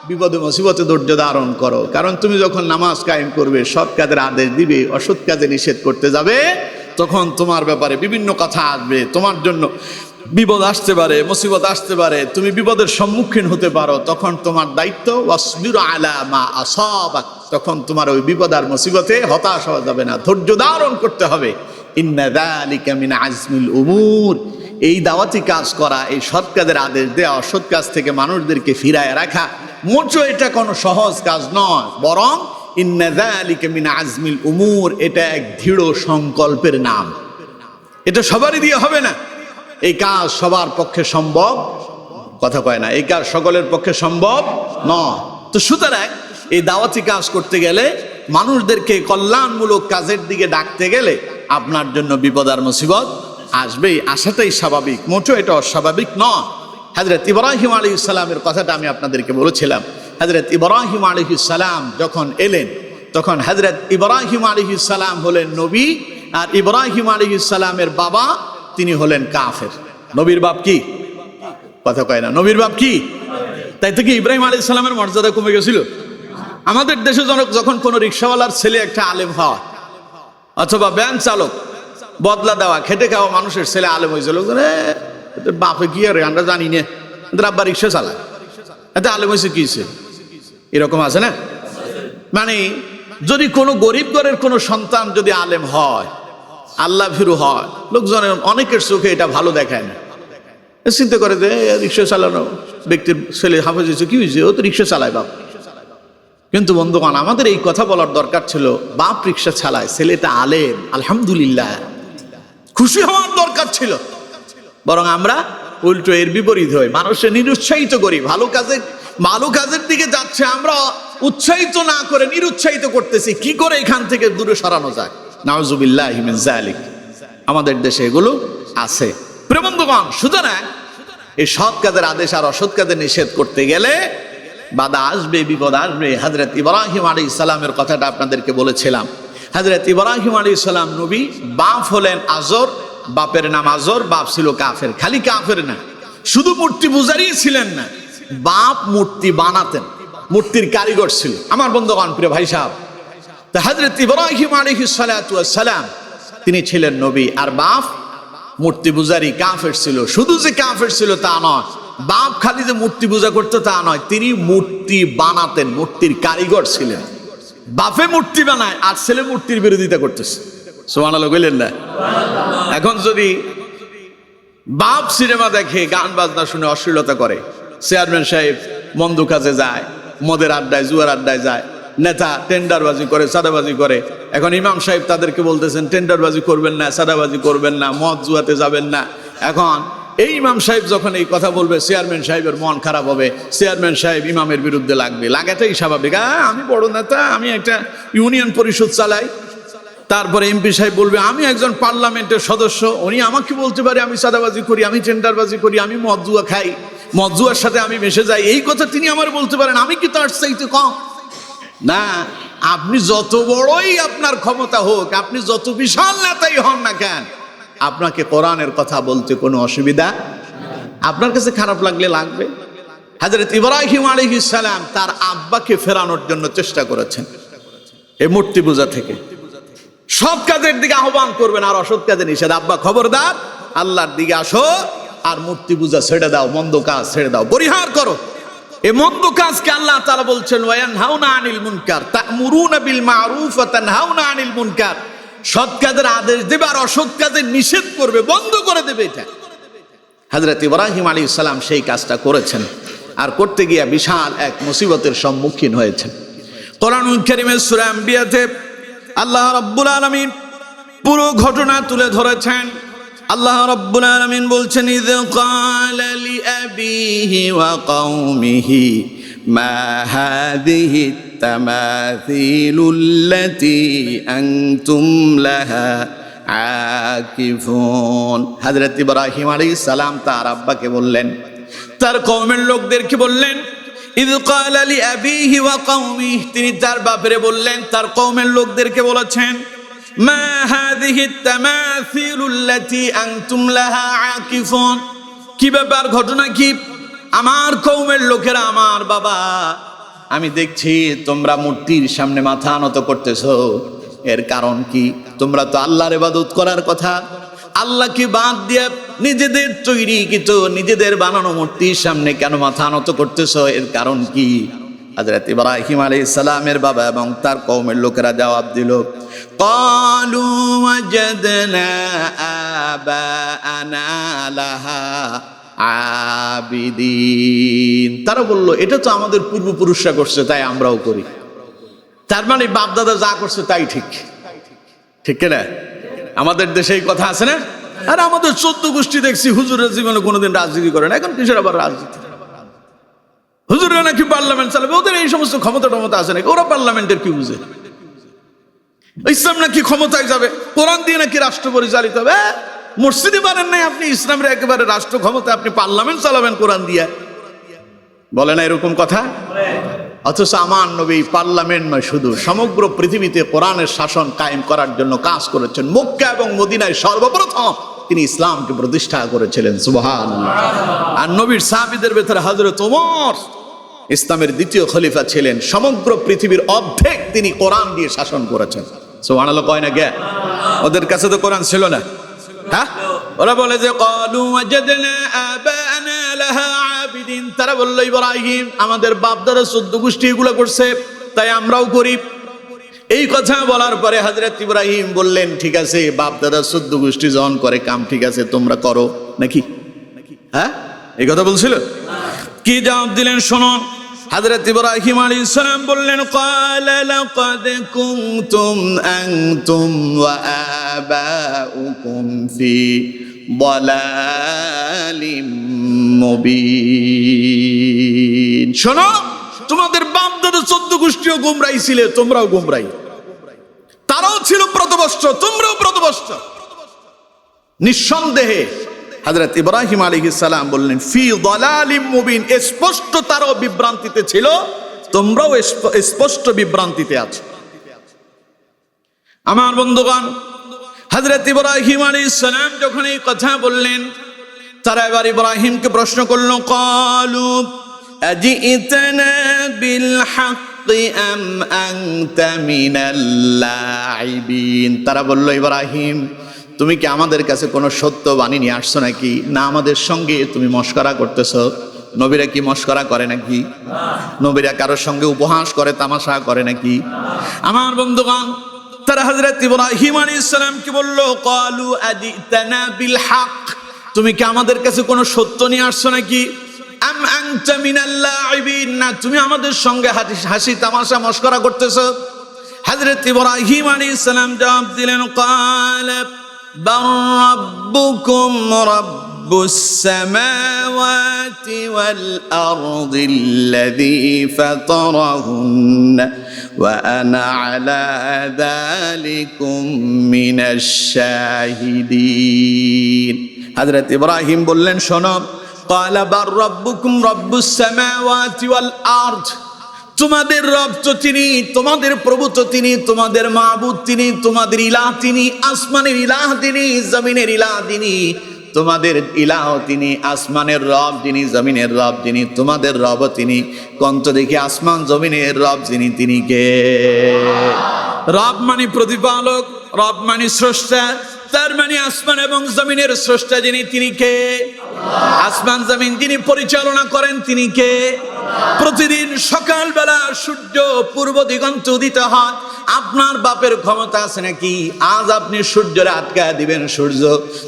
বিপদে মুসিবতে ধৈর্য ধারণ করো। কারণ তুমি যখন নামাজ কায়েম করবে, সৎ কাজের আদেশ দিবে, অসৎ কাজে নিষেধ করতে যাবে, তখন তোমার ব্যাপারে বিভিন্ন কথা আসবে, তোমার জন্য বিপদ আসতে পারে, মুসিবত আসতে পারে, তুমি বিপদের সম্মুখীন হতে পারো। তখন তোমার দায়িত্ব ওয়াসবির আলা মা আসাবাক, তখন তোমার ওই বিপদ আর মুসিবতে হতাশ হওয়া যাবে না, ধৈর্য ধারণ করতে হবে। ইন্না যালিকা মিন আজমিল উমুর, এই দাওয়াতি কাজ করা, এই সৎ কাজের আদেশ দেওয়া, অসৎ কাজ থেকে মানুষদেরকে ফিরায় রাখা, মোটেও এটা কোনো সহজ কাজ নয়, বরং ইন্না যালিকা মিন আজমিল উমুর, এটা এক দৃঢ় সংকল্পের নাম। এটা সবারই দিয়ে হবে না, এই কাজ সবার পক্ষে সম্ভব, কথা কয় না, এই কাজ সকলের পক্ষে সম্ভব নয়। তো সুতরাং এই দাওয়াতি কাজ করতে গেলে, মানুষদেরকে কল্যাণমূলক কাজের দিকে ডাকতে গেলে আপনার জন্য বিপদ আর মুসিবত আসবেই, আসাটাই স্বাভাবিক, মোটেও এটা অস্বাভাবিক নয়। হযরত ইব্রাহিম আলাইহিস সালামের কথাটা আমি আপনাদেরকে বলেছিলাম। হযরত ইব্রাহিম আলাইহিস সালাম যখন এলেন, তখন হযরত ইব্রাহিম আলাইহিস সালাম হলেন নবী, আর ইব্রাহিম আলাইহিস সালামের বাবা তিনি হলেন কাফের। নবীর বাপ কি? কথা কয় না। নবীর বাপ কি? তাই থেকে ইব্রাহিম আলাইহিস সালামের মর্যাদা কমে গেছিল। আমাদের দেশে যখন কোনো রিক্সাওয়ালার ছেলে একটা আলেম হয়, অথবা ভ্যান চালক, বদলা দেওয়া খেটে খাওয়া মানুষের ছেলে আলেম হয়েছিল, বাপে কি আরে আমরা জানি না, আব্বা রিক্সা চালায়, এতে আলেম হয়েছে কি হয়েছে, এরকম আছে না? মানে যদি কোনো গরিব ঘরের কোনো সন্তান যদি আলেম হয়, আল্লাহ ভীরু হয়, লোকজনের অনেকের চোখে এটা ভালো দেখায় না। চিন্তা করে যে রিক্সা চালানো ব্যক্তির ছেলে হাফেজ হয়েছে, কি হয়েছে, ও তো রিক্সা চালায় বাপ। কিন্তু বন্ধুগণ, আমাদের এই কথা বলার দরকার ছিল, বাপ রিক্সা চালায়, ছেলেটা আলেম, আলহামদুলিল্লাহ, খুশি হওয়ার দরকার ছিল। বরং আমরা উল্টো এর বিপরীত হই, মানুষের নিরুৎসাহিত করি। ভালো কাজের দিকে যাচ্ছে, আমরা উৎসাহিত না করে নিরুৎসাহিত করতেছি। কি করে এখান থেকে দূরে সরানো যায়? নাউজুবিল্লাহি মিন যালিক। আমাদের দেশে এগুলো আছে। প্রিয় বন্ধুগণ, সুতরাং এই সৎ কাজের আদেশ আর অসৎ কাজের নিষেধ করতে গেলে বাধা আসবে, বিপদ আসবে। হযরত ইব্রাহিম আলাইহিস সালামের কথাটা আপনাদেরকে বলেছিলাম। হযরত ইব্রাহিম আলাইহিস সালাম নবী, বাপ হলেন আজর, বাপের নাম আজর, বাপ ছিল কাফের। খালি কাফের না, শুধু মূর্তি পূজারই ছিলেন না, বাপ মূর্তি বানাতেন, মূর্তির কারিগর ছিল। আমার বন্ধুগণ, প্রিয় ভাই সাহেব, তা হযরত ইব্রাহিম আলাইহিস সালাতু ওয়াস সালাম তিনি ছিলেন নবী, আর বাপ মূর্তি পূজারী কাফের ছিল। শুধু যে কাফের ছিল তা নয়, বাপ খালি যে মূর্তি পূজা করতো তা নয়, তিনি মূর্তি বানাতেন, মূর্তির কারিগর ছিলেন। বাপে মূর্তি বানায় আর ছেলে মূর্তির বিরোধিতা করতেছে। সুবহানাল্লাহ বললেন না? এখন যদি বাপ সিনেমা দেখে, গান বাজনা শুনে অশ্লীলতা করে, চেয়ারম্যান সাহেব মন্দ কাজে যায়, মদের আড্ডায়, জুয়ার আড্ডায় যায়, নেতা টেন্ডারবাজি করে, সাদাবাজি করে, এখন ইমাম সাহেব তাদেরকে বলতেছেন টেন্ডারবাজি করবেন না, সাদাবাজি করবেন না, মদ জুয়াতে যাবেন না। এখন এই ইমাম সাহেব যখন এই কথা বলবে, চেয়ারম্যান সাহেবের মন খারাপ হবে, চেয়ারম্যান সাহেব ইমামের বিরুদ্ধে লাগবে, লাগাটাই স্বাভাবিক। আমি বড় নেতা, আমি একটা ইউনিয়ন পরিষদ চালাই। তারপরে এমপি সাহেব বলবে আমি একজন পার্লামেন্টের সদস্য, উনি আমাকে বলতে পারে আমি সাদাবাজি করি, আমি টেন্ডারবাজি করি, আমি মদ জুয়া খাই, মদ জুয়ার সাথে আমি মিশে যাই, এই কথা তিনি আমার বলতে পারেন, আমি কি তার চাইতে কম? না, আপনি যত বড়ই আপনার ক্ষমতা হোক, আপনি যত বিশাল নেতাই হন না কেন, আপনাকে কোরআনের কথা বলতে কোনো অসুবিধা, আপনার কাছে খারাপ লাগলে লাগবে। হযরত ইব্রাহিম আলাইহিস সালাম তার আব্বাকে ফেরানোর জন্য চেষ্টা করেছেন এই মূর্তি পূজা থেকে। সৎ কাজের দিকে আহ্বান করবেন আর অসৎ কাজে নিষেধ। আব্বা খবরদার, আল্লাহর দিকে আসো আর মূর্তি পূজা ছেড়ে দাও, মন্দ কাজ ছেড়ে দাও, পরিহার করো। এই মন্দ কাজকে আল্লাহ তাআলা বলছেন ওয়ায়ানহাউনা আনিল মুনকার তা'মুরুনা বিল মা'রুফ ওয়া তানহাউনা আনিল মুনকার। সৎ কাজের আদেশ দেবে আর অসৎ কাজের নিষেধ করবে, বন্ধ করে দেবে। এটা হযরত ইব্রাহিম আলাইহিস সালাম সেই কাজটা করেছেন, আর করতে গিয়ে বিশাল এক মুসিবতের সম্মুখীন হয়েছেন। কোরআনুল কারীমের সূরা আম্বিয়াতে আল্লাহ রাব্বুল আলামিন পুরো ঘটনা তুলে ধরেছেন। আল্লাহ রাব্বুল আলামিন বলছেন ইয ক্বালা লিআবিহি ওয়া কওমিহি মা হাযিহি তামাসিলুল্লাতী আনতুম লাহা আকিফুন। হযরত ইব্রাহিম আলাইহিস সালাম তার আব্বাকে বললেন, তার কওমের লোকদেরকে বললেন, ইয ক্বালা লিআবিহি ওয়া কওমিহি, তিনি তার বাপরে বললেন, তার কওমের লোকদেরকে বলেছেন, মা হাযিহি তামাসিলুল্লাতী আনতুম লাহা আকিফুন। কি ব্যাপার, ঘটনা কি? আমার কওমের লোকেরা, আমার বাবা, আমি দেখছি তোমরা মূর্তির সামনে মাথা নত করতেছো, এর কারণ কি? তোমরা তো আল্লাহর ইবাদত করার কথা, আল্লাহকে বাদ দিয়ে নিজেদের তৈরি কিছু, নিজেদের বানানো মূর্তির সামনে কেন মাথা নত করতেছো, এর কারণ কি? হযরত ইব্রাহিম আলাইহিস সালামের বাবা এবং তার কওমের লোকেরা জবাব দিল, ক্বালু ওয়াজাদনা আবাআনা লাহা আবিদিন। তারা বলল, এটা তো আমাদের পূর্বপুরুষরা করছে, তাই আমরাও করি। তার মানে বাপ দাদা যা করছে তাই ঠিক, ঠিক না? আমাদের দেশে এই কথা আছে না? আর আমাদের 14 গোষ্ঠী দেখছি হুজুরের জীবনে কোনোদিন রাজনীতি করে না, এখন কিসের আবার রাজনীতি? হুজুররা নাকি পার্লামেন্ট চালাবে, ওদের এই সমস্ত ক্ষমতা আছে নাকি? ওরা পার্লামেন্টের কি বুঝে? ইসলাম নাকি ক্ষমতায় যাবে, কোরআন দিয়ে নাকি রাষ্ট্র পরিচালিত হবে? মসজিদে পারেন নাই আপনি ইসলামের একেবারে রাষ্ট্র ক্ষমতা, আপনি পার্লামেন্ট চালাবেন কোরআন দিয়া? বলে না এরকম কথা? অথচ আমার নবী পার্লামেন্ট নয়, শুধু সমগ্র পৃথিবীতে কোরআনের শাসন কায়েম করার জন্য কাজ করেছেন। মক্কা এবং মদিনায় সর্বপ্রথম তিনি ইসলামকে প্রতিষ্ঠা করেছিলেন। সুবহানাল্লাহ। আর নবীর সাহাবীদের ভেতরে হযরত ওমর ইসলামের দ্বিতীয় খলিফা ছিলেন। সমগ্র পৃথিবীর অর্ধেক তিনি কোরআন দিয়ে শাসন করেছেন। সুবহানাল্লাহ কয় না গে? ওদের কাছে তো কোরআন ছিল না। হ্যাঁ, ওরা বলে যে ক্বালু ওয়াজাদনা আবানা লাহা আবিদিন, তারা বলল ইব্রাহিম আমাদের বাপ দাদা 14 গোষ্ঠী এগুলো করছে, তাই আমরাও করি। এই কথা বলার পরে হযরত ইব্রাহিম বললেন, ঠিক আছে বাপ দাদা 14 গোষ্ঠী যখন করে কাম, ঠিক আছে তোমরা করো নাকি? হ্যাঁ, এই কথা বলছিল। কি জবাব দিলেন শুনুন। হযরত ইব্রাহিম আলাইহিস সালাম বললেন, ক্বালা লাকাদ কুনতুম আনতুম ওয়া আবাউকুম ফি দালালিম মুবিন। শোনো, তোমাদের বাপ দাদা 14 গোষ্ঠীও গোমরাই ছিলে, তোমরাও গোমরাই। তারাও ছিল প্রতবস্ত্র, তোমরাও প্রতবস্ত্র। নিঃসন্দেহে হযরত ইব্রাহিম আলাইহিস সালাম বললেন ফি দালালিম মুবিন, স্পষ্ট তারাও বিভ্রান্তিতে ছিল, তোমরাও স্পষ্ট বিভ্রান্তিতে আছো। আমার বন্ধুগণ, হযরত ইব্রাহিম আলাইহিস সালাম যখন এই কথা বললেন, তারা এবার ইব্রাহিমকে প্রশ্ন করলো, ক্বালু আজিইতানা বিল হাক্কি আম আনতা মিনাল লাইবিন। তারা বলল, ইব্রাহিম তুমি কি আমাদের কাছে কোনো সত্য বাণী নিয়ে আসছো নাকি? না আমাদের সঙ্গে তুমি মশকরা করতেছো? নবীরা কি মশকরা করে নাকি? নবীরা কারোর সঙ্গে উপহাস করে, তামাশা করে নাকি? আমার বন্ধুগণ, তারা হযরত ইব্রাহিম আলাইহিস সালাম কি বলল, ক্বালু আজিতানা বিল হক, তুমি কি আমাদের কাছে কোনো সত্য নিয়ে আসছো নাকি? আম আনতা মিনাল লাইবিন, না তুমি আমাদের সঙ্গে হাসি তামাশা মশকরা করতেছো? হযরত ইব্রাহিম আলাইহিস সালাম জবাব দিলেন, ক্বালা বাল রাব্বুকুম রাব্বুস সামাওয়াতি ওয়াল আরদিল্লাযী ফাতারাহুন্না ওয়া আনা আলা যালিকুম মিনাশ শাহিদিন। হযরত ইব্রাহিম বললেন, শোনো, ক্বালা বাল রাব্বুকুম রাব্বুস সামাওয়াতি ওয়াল আরদ, তোমাদের রব তো তিনি, তোমাদের প্রভু তো তিনি, তোমাদের মাবুদ তিনি, তোমাদের ইলাহ তিনি, আসমানের ইলাহ তিনি, জমিনের ইলাহ তিনি। তোমাদের ইলাহ তিনি, আসমানের রব যিনি, জমিনের রব যিনি, তোমাদের রব তিনি। কন্ত দেখি আসমান জমিনের রব যিনি, তিনি কে? রব মানে প্রতিপালক, রব মানে স্রষ্টা, তার মানে আসমান এবং জমিনের স্রষ্টা যিনি, তিনি কে? আসমান জমিন যিনি পরিচালনা করেন, তিনি কে? প্রতিদিন সকালবেলা সূর্য পূর্ব দিগন্তে উদিত হয়, আপনার বাপের ক্ষমতা আছে নাকি আজ আপনি সূর্যরে আটকায় দিবেন? সূর্য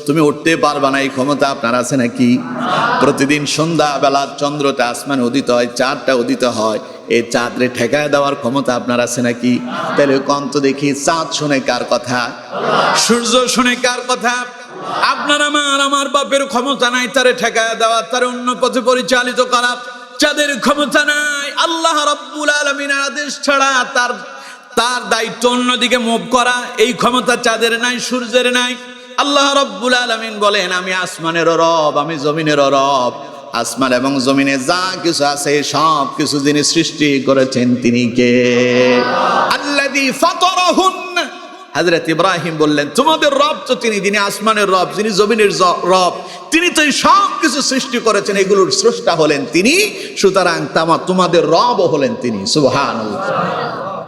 তুমি উঠতে পারবা না, এই ক্ষমতা আপনার আছে নাকি? প্রতিদিন সন্ধ্যাবেলা চন্দ্রটা আসমানে উদিত হয়, চাঁদটা উদিত হয়, এই চাঁদরে ঠেকায় দেওয়ার ক্ষমতা আপনার আছে নাকি? তাহলে কন্ত দেখি চাঁদ শুনে কার কথা? সূর্য শুনে কার কথা? আপনার আমার বাপের ক্ষমতা নাই তারে ঠেকায় দেওয়া, তার অন্য পথে পরিচালিত করা। চাঁদের ক্ষমতা নাই, আল্লাহ রাব্বুল আলামিনের আদেশ ছাড়া তার দায়িত্ব অন্যদিকে মুভ করা, এই ক্ষমতা চাঁদের নাই, সূর্যের নাই। আল্লাহ রাব্বুল আলামিন বলেন, আমি আসমানেরও রব, আমি জমিনেরও রব। আসমান এবং জমিনে যা কিছু আছে সব কিছু যিনি সৃষ্টি করেছেন তিনি কে? আল্লাযী ফাতারাহুন। হযরত ইব্রাহিম বললেন, তোমাদের রব তো তিনি, যিনি আসমানের রব, যিনি জমিনের রব, তিনি তো সব কিছু সৃষ্টি করেছেন, এগুলোর স্রষ্টা হলেন তিনি, সুতরাং তোমাদের রব হলেন তিনি। সুবহানাল্লাহ।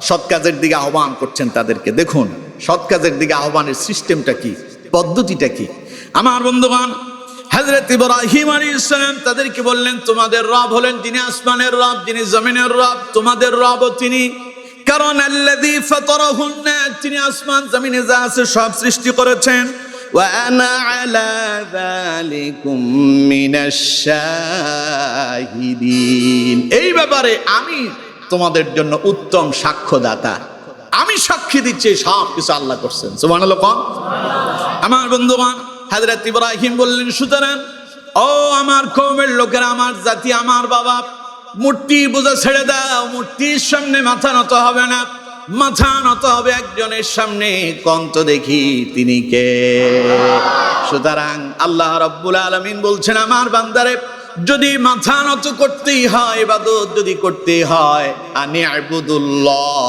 সৎ কাজের দিকে আহ্বান করছেন তাদেরকে। দেখুন সৎ কাজের দিকে আহ্বানের সিস্টেমটা কি, পদ্ধতিটা কি। আমার বন্ধুগণ, হযরত ইব্রাহিম আলাইহিস সালাম তাদেরকে বললেন, তোমাদের রব হলেন যিনি আসমানের রব, যিনি জমিনের রব, তোমাদের রব তিনি। কারণ আল্লাযী ফাতারাহুন্না, তিনি আসমান জমিনে যা আছে সব সৃষ্টি করেছেন। ওয়া আনা আলা যালিকুম মিনাশ শাহিদিন, এই ব্যাপারে আমি তোমাদের জন্য উত্তম সাক্ষ্যদাতা, আমি সাক্ষী দিচ্ছি সব কিছু আল্লাহ করছেন। সুবহানাল্লাহ। আমার বন্ধুগণ, হযরত ইব্রাহিম বললেন, সুতরাং ও আমার কওমের লোকেরা, আমার জাতি, আমার বাবা, মূর্তি পূজা ছেড়ে দাও, মূর্তির সামনে মাথা নত হবে না। মাথা নত হবে একজনের সামনে, কন্ত দেখি তিনি কে। সুতরাং আল্লাহ রাব্বুল আলামিন বলছেন, আমার বান্দারে যদি মাথা নত করতেই হয়, ইবাদত যদি করতে হয়, আনি আবুদুল্লাহ,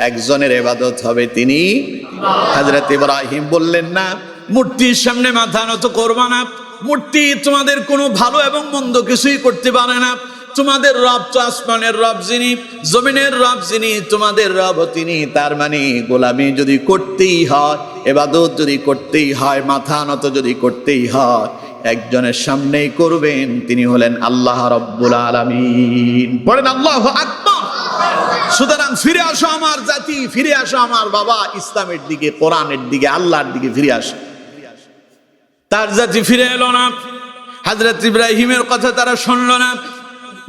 একজনের ইবাদত হবে, তিনি হযরত ইব্রাহিম বললেন না মূর্তির সামনে মাথা নত করবা না, মূর্তি তোমাদের কোনো ভালো এবং মন্দ কিছুই করতে পারে না। তোমাদের রব তো আসমানের রব যিনি, জমিনের রব যিনি, তোমাদের রব তিনি। তার মানে গোলামি যদি করতেই হয়, ইবাদত যদি করতেই হয়, মাথা নত যদি করতেই হয়, একজনের সামনেই করবেন, তিনি হলেন আল্লাহ রাব্বুল আলামিন। পড়েন আল্লাহু আকবার। সুতরাং ফিরে আসো আমার জাতি, ফিরে আসো আমার বাবা, ইসলামের দিকে, কোরআনের দিকে, আল্লাহর দিকে ফিরে আসো। তার জাতি ফিরে এলো না, হযরত ইব্রাহিমের কথা তারা শুনল না,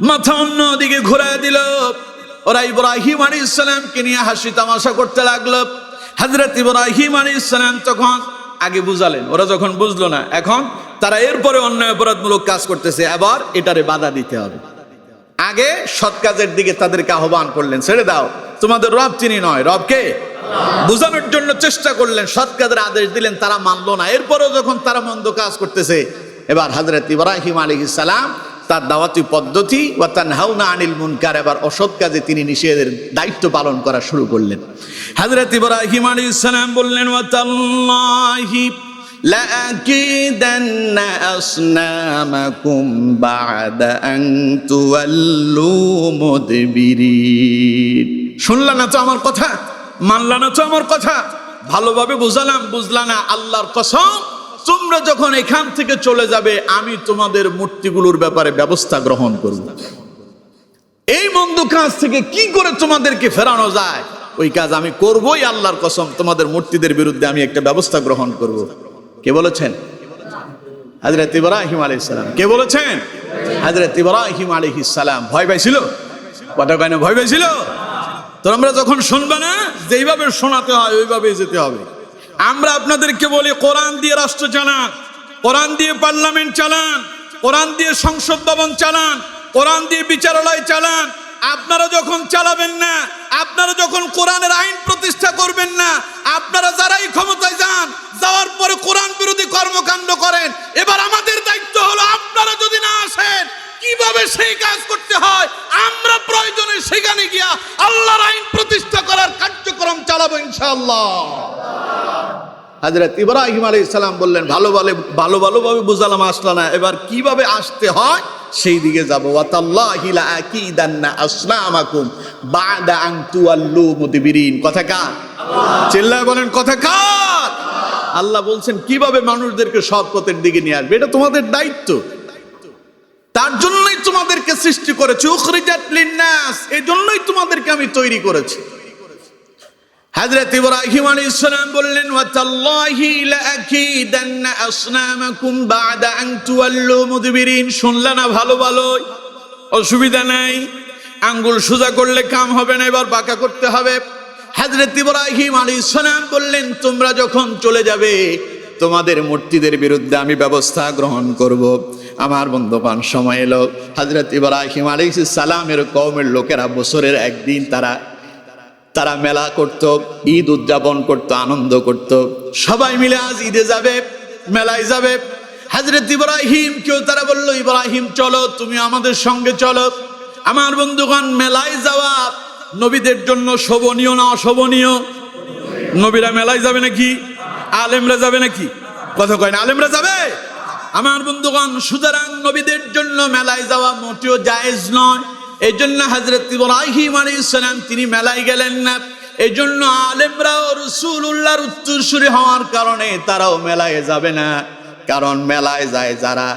মাথা অন্য দিকে ঘুরায় দিল। ওরা ইব্রাহিম আলাইহিস সালামকে নিয়ে হাসি তামাশা করতে লাগলো। হযরত ইব্রাহিম আলাইহিস সালাম তখন আগে বুঝালেন, ওরা যখন বুঝলো না, এখন তারা এরপরে অন্যায় অপরাধমূলক কাজ করতেছে, আবার এটারে বাধা দিতে হবে। আগে সৎ কাজের দিকে তাদেরকে আহ্বান করলেন, ছেড়ে দাও, তোমাদের রব তিনি নয়, রবকে বুঝানোর জন্য চেষ্টা করলেন, সৎ কাজের আদেশ দিলেন, তারা মানলো না। এরপরেও যখন তারা মন্দ কাজ করতেছে, এবার হযরত ইব্রাহিম আলাইহিস সালাম তার দাওয়াতি পদ্ধতি ওয়া তানহাউনা আনিল মুনকার, এবার অসৎ কাজে তিনি নিষেধের দায়িত্ব পালন করা শুরু করলেন। হযরত ইব্রাহিম আলাইহিস সালাম বললেন, ওয়া তাল্লাহি লাআকিদান্না আসনামাকুম বা'দা আন তুওয়াল্লু মুদবিরিন। শুনলা না তো আমার কথা, মানলা না তো আমার কথা, ভালোভাবে বুঝালাম, বুঝলা না, আল্লাহর কসম তোমরা যখন এখান থেকে চলে যাবে, আমি তোমাদের মূর্তিগুলোর ব্যাপারে ব্যবস্থা গ্রহণ করব। এই মন্দ কাজ থেকে কি করে তোমাদেরকে ফেরানো যায়, ওই কাজ আমি করবই, আল্লাহর কসম তোমাদের মূর্তিদের বিরুদ্ধে আমি একটা ব্যবস্থা গ্রহণ করব। কে বলেছেন? হযরত ইব্রাহিম আলাইহিস সালাম। কে বলেছেন? হযরত ইব্রাহিম আলাইহিস সালাম। ভয় পাইছিল? কথা কয় না, ভয় পাইছিল? তো আমরা যখন শুনবে না, যেইভাবে শোনাতে হয় ওইভাবেই যেতে হবে। আমরা আপনাদেরকে বলি, কোরআন দিয়ে রাষ্ট্র চালান, কোরআন দিয়ে পার্লামেন্ট চালান, কোরআন দিয়ে সংসদ ভবন চালান, কোরআন দিয়ে বিচারালয় চালান। আপনারা যখন চালাবেন না, আপনারা যখন কোরআনের আইন প্রতিষ্ঠা করবেন না, আপনারা যারাই ক্ষমতায় যান, যাওয়ার পরে কোরআন বিরোধী কর্মকাণ্ড করেন, এবার আমাদের দায়িত্ব হলো, আপনারা যদি না আসেন, কিভাবে সেই কাজ করতে হয় আমরা প্রয়োজনে সেখানে গিয়া আল্লাহর আইন প্রতিষ্ঠা করার কার্যক্রম চালাবো ইনশাআল্লাহ। হযরত ইব্রাহিম আলাইহিস সালাম বললেন, ভালোভাবে বুঝালাম, আসলা না, এবার কিভাবে আসতে হয় সেই দিকে যাব। ওয়া তাল্লাহি লাআকিদান্না আসনামাকুম বা'দা আন তুওয়াল্লু মুদবিরিন। কথা কার? চিল্লায় বলেন, কথা কার? আল্লাহ বলছেন কিভাবে মানুষদেরকে সৎ পথের দিকে নিয়ে আসবে, এটা তোমাদের দায়িত্ব। তার জন্যই তোমাদেরকে সৃষ্টি করেছি, উখরিজাত লিন-নাস, এই জন্যই তোমাদেরকে আমি তৈরি করেছি। হযরত ইব্রাহিম আলাইহিস সালাম বললেন, ওয়া তাল্লাহি লাআকিদান্না আসনামাকুম বা'দা আন তুওয়াল্লু মুদবিরিন। শুনলা না ভালো, অসুবিধা নাই, আঙ্গুল সোজা করলে কাম হবে না, এবার বাঁকা করতে হবে। হযরত ইব্রাহিম আলাইহিস সালাম বললেন, তোমরা যখন চলে যাবে, তোমাদের মূর্তিদের বিরুদ্ধে আমি ব্যবস্থা গ্রহণ করব। আমার বন্ধুগণ, সময় এলো। হযরত ইব্রাহিম আলাইহিস সালামের কওমের লোকেরা বছরের একদিন তারা মেলা করত, ঈদ উদযাপন করত, আনন্দ করত। সবাই মিলে আজ ঈদে যাবে, মেলায় যাবে। হযরত ইব্রাহিম কেউ তারা বলল, ইব্রাহিম চলো, তুমি আমাদের সঙ্গে চলো। আমার বন্ধুগণ, মেলায় যাওয়া নবীদের জন্য শোভনীয় না অশোভনীয়? নবীরা মেলায় যাবে নাকি? আলেমরা যাবে নাকি? কথা কয় না, আলেমরা যাবে? আমার বন্ধুগণ, সুতরাং নবীদের জন্য মেলায় যাওয়া মোটেও জায়েজ নয়। এই জন্য হযরত ইব্রাহিম আলাইহিস সালাম তিনি মেলায় গেলেন না। এই জন্য আলেমরাও রাসূলুল্লাহর উত্তরসূরি হওয়ার কারণে তারাও মেলায় যাবে না। কারণ মেলায় যায় যারা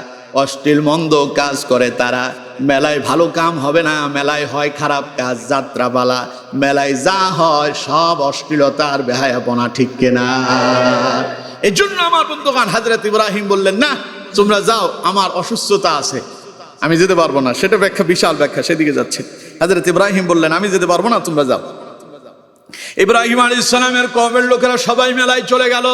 অশ্লীল মন্দ কাজ করে, তারা মেলায় ভালো কাম হবে না, মেলায় হয় খারাপ কাজ, যাত্রাপালা। মেলায় যা হয় সব অশ্লীলতা আর বেহায়াপনা, ঠিক কিনা? এই জন্য আমার বন্ধুগণ, হযরত ইব্রাহিম বললেন, না তোমরা যাও, আমার অসুস্থতা আছে, আমি যেতে পারবো না। সেটা ব্যাখ্যা, বিশাল ব্যাখ্যা, সেদিকে যাচ্ছে। হযরত ইব্রাহিম বললেন, আমি যেতে পারবো না, তোমরা যাও। ইব্রাহিম আলাইহিস সালামের কওমের লোকেরা সবাই মেলায় চলে গেল।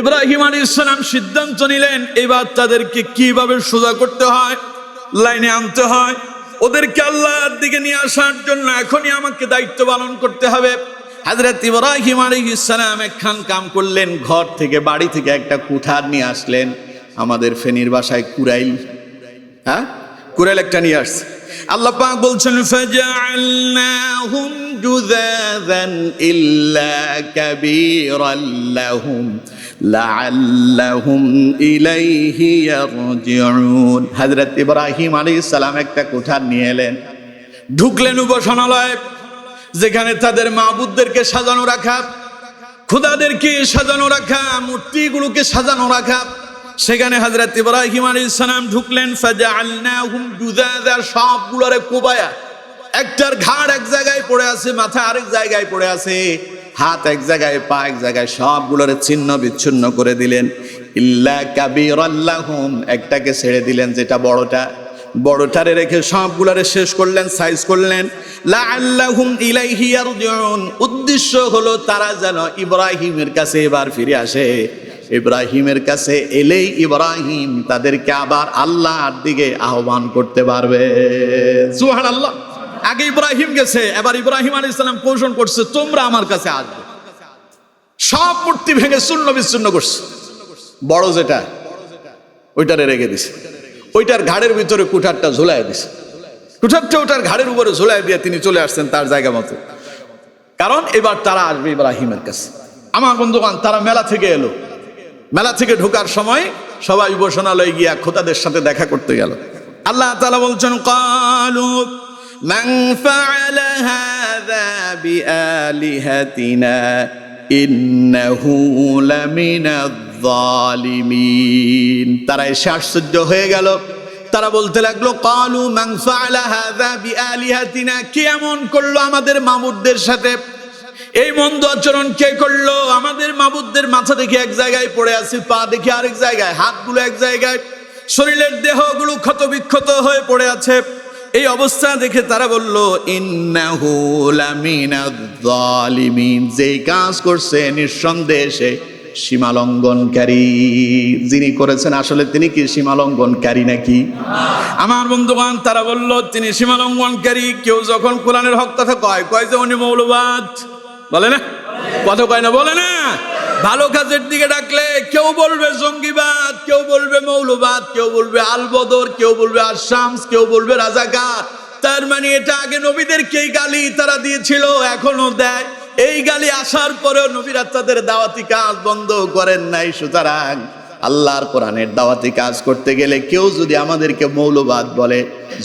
ইব্রাহিম আলাইহিস সালাম সিদ্ধান্ত নিলেন, এবার তাদেরকে কিভাবে সোজা করতে হয়, লাইনে আনতে হয়, ওদেরকে আল্লাহর দিকে নিয়ে আসার জন্য এখনই আমাকে দায়িত্ব পালন করতে হবে। হযরত ইব্রাহিম আলাইহিস সালাম একখান কাম করলেন, ঘর থেকে বাড়ি থেকে একটা কুঠার নিয়ে আসলেন। আমাদের ফেনীর ভাষায় কুড়াইল, হ্যাঁ কুড়াইল একটা নিয়ে আসছে। আল্লাহ পাক বলছেন ফাজআলনাহুম জুযাযান ইল্লা কাবীরাল লাহুম লাআল্লাহুম ইলাইহি ইয়ারজিউন। হযরত ইব্রাহিম আলাইহিস সালাম একটা কুঠার নিয়ে এলেন, ঢুকলেন উপাসনালয়ে, যেখানে তাদের মাবুদদেরকে সাজানো রাখা, খোদাদেরকে সাজানো রাখা, মূর্তিগুলোকে সাজানো রাখা। সেখানে হযরত ইব্রাহিম আলাইহিস সালাম ঢুকলেন। ফাজআলনাহুম জুযাযা, সবগুলোরে কোবায়া, একটার ঘাড় এক জায়গায় পড়ে আছে, মাথা আরেক জায়গায় পড়ে আছে, হাত এক জায়গায়, পা এক জায়গায়, সবগুলোরে ছিন্ন বিচ্ছিন্ন করে দিলেন। ইল্লা কাবীরাল লাহুম, একটাকে ছেড়ে দিলেন যেটা বড়টারে রেখে সবগুলোরে শেষ করলেন, সাইজ করলেন। লাআল্লাহুম ইলাইহি ইয়ারজিউন, উদ্দেশ্য হলো তারা যেন ইব্রাহিমের কাছে এবার ফিরে আসে। ইব্রাহিমের কাছে এলেই ইব্রাহিম তাদেরকে আবার আল্লাহর দিকে আহ্বান করতে পারবে। সুবহানাল্লাহ। আগে ইব্রাহিম গেছে, এবার ইব্রাহিম আলাইহিস সালাম ঘোষণা করছে তোমরা আমার কাছে আসবে। সব মূর্তি ভেঙে চূর্ণ বিচ্ছিন্ন করছে। বড় যেটা ওইটারে রেখে দিছে, ওইটার ঘাড়ের ভিতরে কুঠারটা ঝুলাই দিছে। কুঠারটা ওটার ঘাড়ের উপরে ঝুলাই দিয়ে তিনি চলে আসছেন তার জায়গা মতো, কারণ এবার তারা আসবে ইব্রাহিমের কাছে। আমার বন্ধুগণ, তারা মেলা থেকে এলো। মেলা থেকে ঢোকার সময় সবাই উপাসনালয়ে গিয়া খোদাদের সাথে দেখা করতে গেল। আল্লাহ তাআলা বলছেন ক্বালু মান ফাআলা হাযা বিআলিহাতিনা ইন্নাহু লামিনায যালিমিন। তারা এসে আশ্চর্য হয়ে গেল। তারা বলতে লাগলো ক্বালু মান ফাআলা হাযা বিআলিহাতিনা, কে এমন করলো আমাদের মাবুদদের সাথে? এই মন্দ আচরণ কে করলো? আমাদের মাবুদদের মাথা দেখে এক জায়গায় পড়ে আছে, পা দেখে আরেক জায়গায়, হাতগুলো এক জায়গায়, শরীরের দেহগুলো ক্ষত বিক্ষত হয়ে পড়ে আছে। এই অবস্থা দেখে তারা বলল ইন্নাহু লামিনায যালিমিন, যেই কাজ করছে নিঃসন্দেহে সীমালঙ্ঘনকারী। যিনি করেছেন আসলে তিনি কি সীমালঙ্ঘনকারী নাকি? আমার বন্ধুগণ, তারা বলল তিনি সীমালঙ্ঘনকারী। কেউ যখন কোরআনের হক কথা কয় যে উনি মৌলবাদ, বলে না? কথা কয় না, বলে না? ভালো কাজের দিকে ডাকলে কেউ বলবে জঙ্গিবাদ, কেউ বলবে মৌলবাদ, কেউ বলবে আল বদর, কেউ বলবে আশ-শামস, কেউ বলবে রাজাকার। তার মানে এটা আগে নবীদেরকেই গালি তারা দিয়েছিল, এখনো দেয়। এই গালি আসার পরেও নবীরা তাদের দাওয়াতি কাজ বন্ধ করেন নাই। সুতরাং আল্লাহর কোরআনের দাওয়াতি কাজ করতে গেলে কেউ যদি আমাদেরকে মৌলবাদ বলে,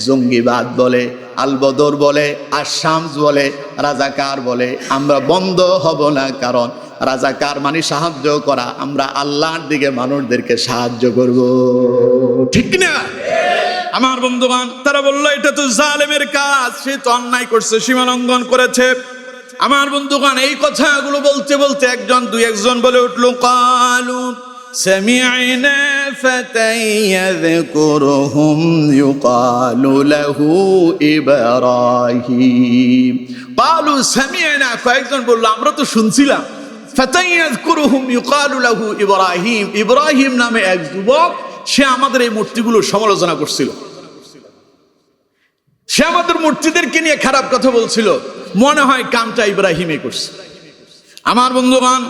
জঙ্গিবাদ বলে, আল বদর বলে, আশ-শামস বলে, রাজাকার বলে, আমরা বন্ধ হব না। কারণ রাজাকার মানে সাহায্য করা, আমরা আল্লাহর দিকে মানুষদেরকে সাহায্য করব, ঠিক না? আমার বন্ধুগণ, তারা বলল এটা তো জালেমের কাজ, সে তো অন্যায় করছে, সীমালঙ্ঘন করেছে। আমার বন্ধুগণ, এই কথাগুলো বলতে বলতে একজন দুই একজন বলে উঠল ক্বালু সামি'না ফাতান ইয়াযকুরুহুম ইউকালু লাহু ইব্রাহিম। ক্বালু সামি'না, কয়েকজন বলল আমরা তো শুনছিলাম, ফাতান ইয়াযকুরুহুম ইউকালু লাহু ইব্রাহিম, ইব্রাহিম নামে এক যুবক, সে আমাদের এই মূর্তিগুলোর সমালোচনা করছিল, সে আমাদের মূর্তিদেরকে নিয়ে খারাপ কথা বলছিল, মনে হয় কামটা ইব্রাহিমই করছে। আমার বন্ধুগণ,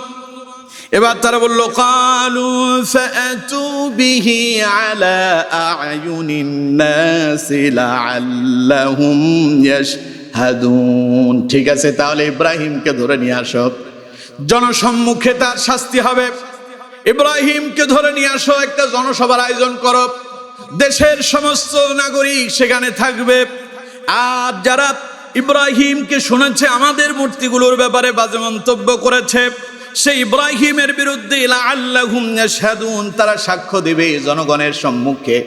এবার তারা বলল ক্বালু ফাআতু বিহি আলা আ'য়ুনিন নাসি লাআল্লাহুম ইয়াশহাদুন। ঠিক আছে, তাহলে ইব্রাহিমকে ধরে নিয়ে আসো, জনসম্মুখে তার শাস্তি হবে। ইব্রাহিমকে ধরে নিয়ে আসো, একটা জনসভার আয়োজন করো, দেশের সমস্ত নাগরিক সেখানে থাকবে। আর যারা ইব্রাহিমকে শুনেছে আমাদের মূর্তিগুলোর ব্যাপারে বাজে মন্তব্য করেছে, সেই ইব্রাহিমের বিরুদ্ধে লাআল্লাহুম ইয়াশহাদুন, তারা সাক্ষ্য দেবে জনগণের সম্মুখে।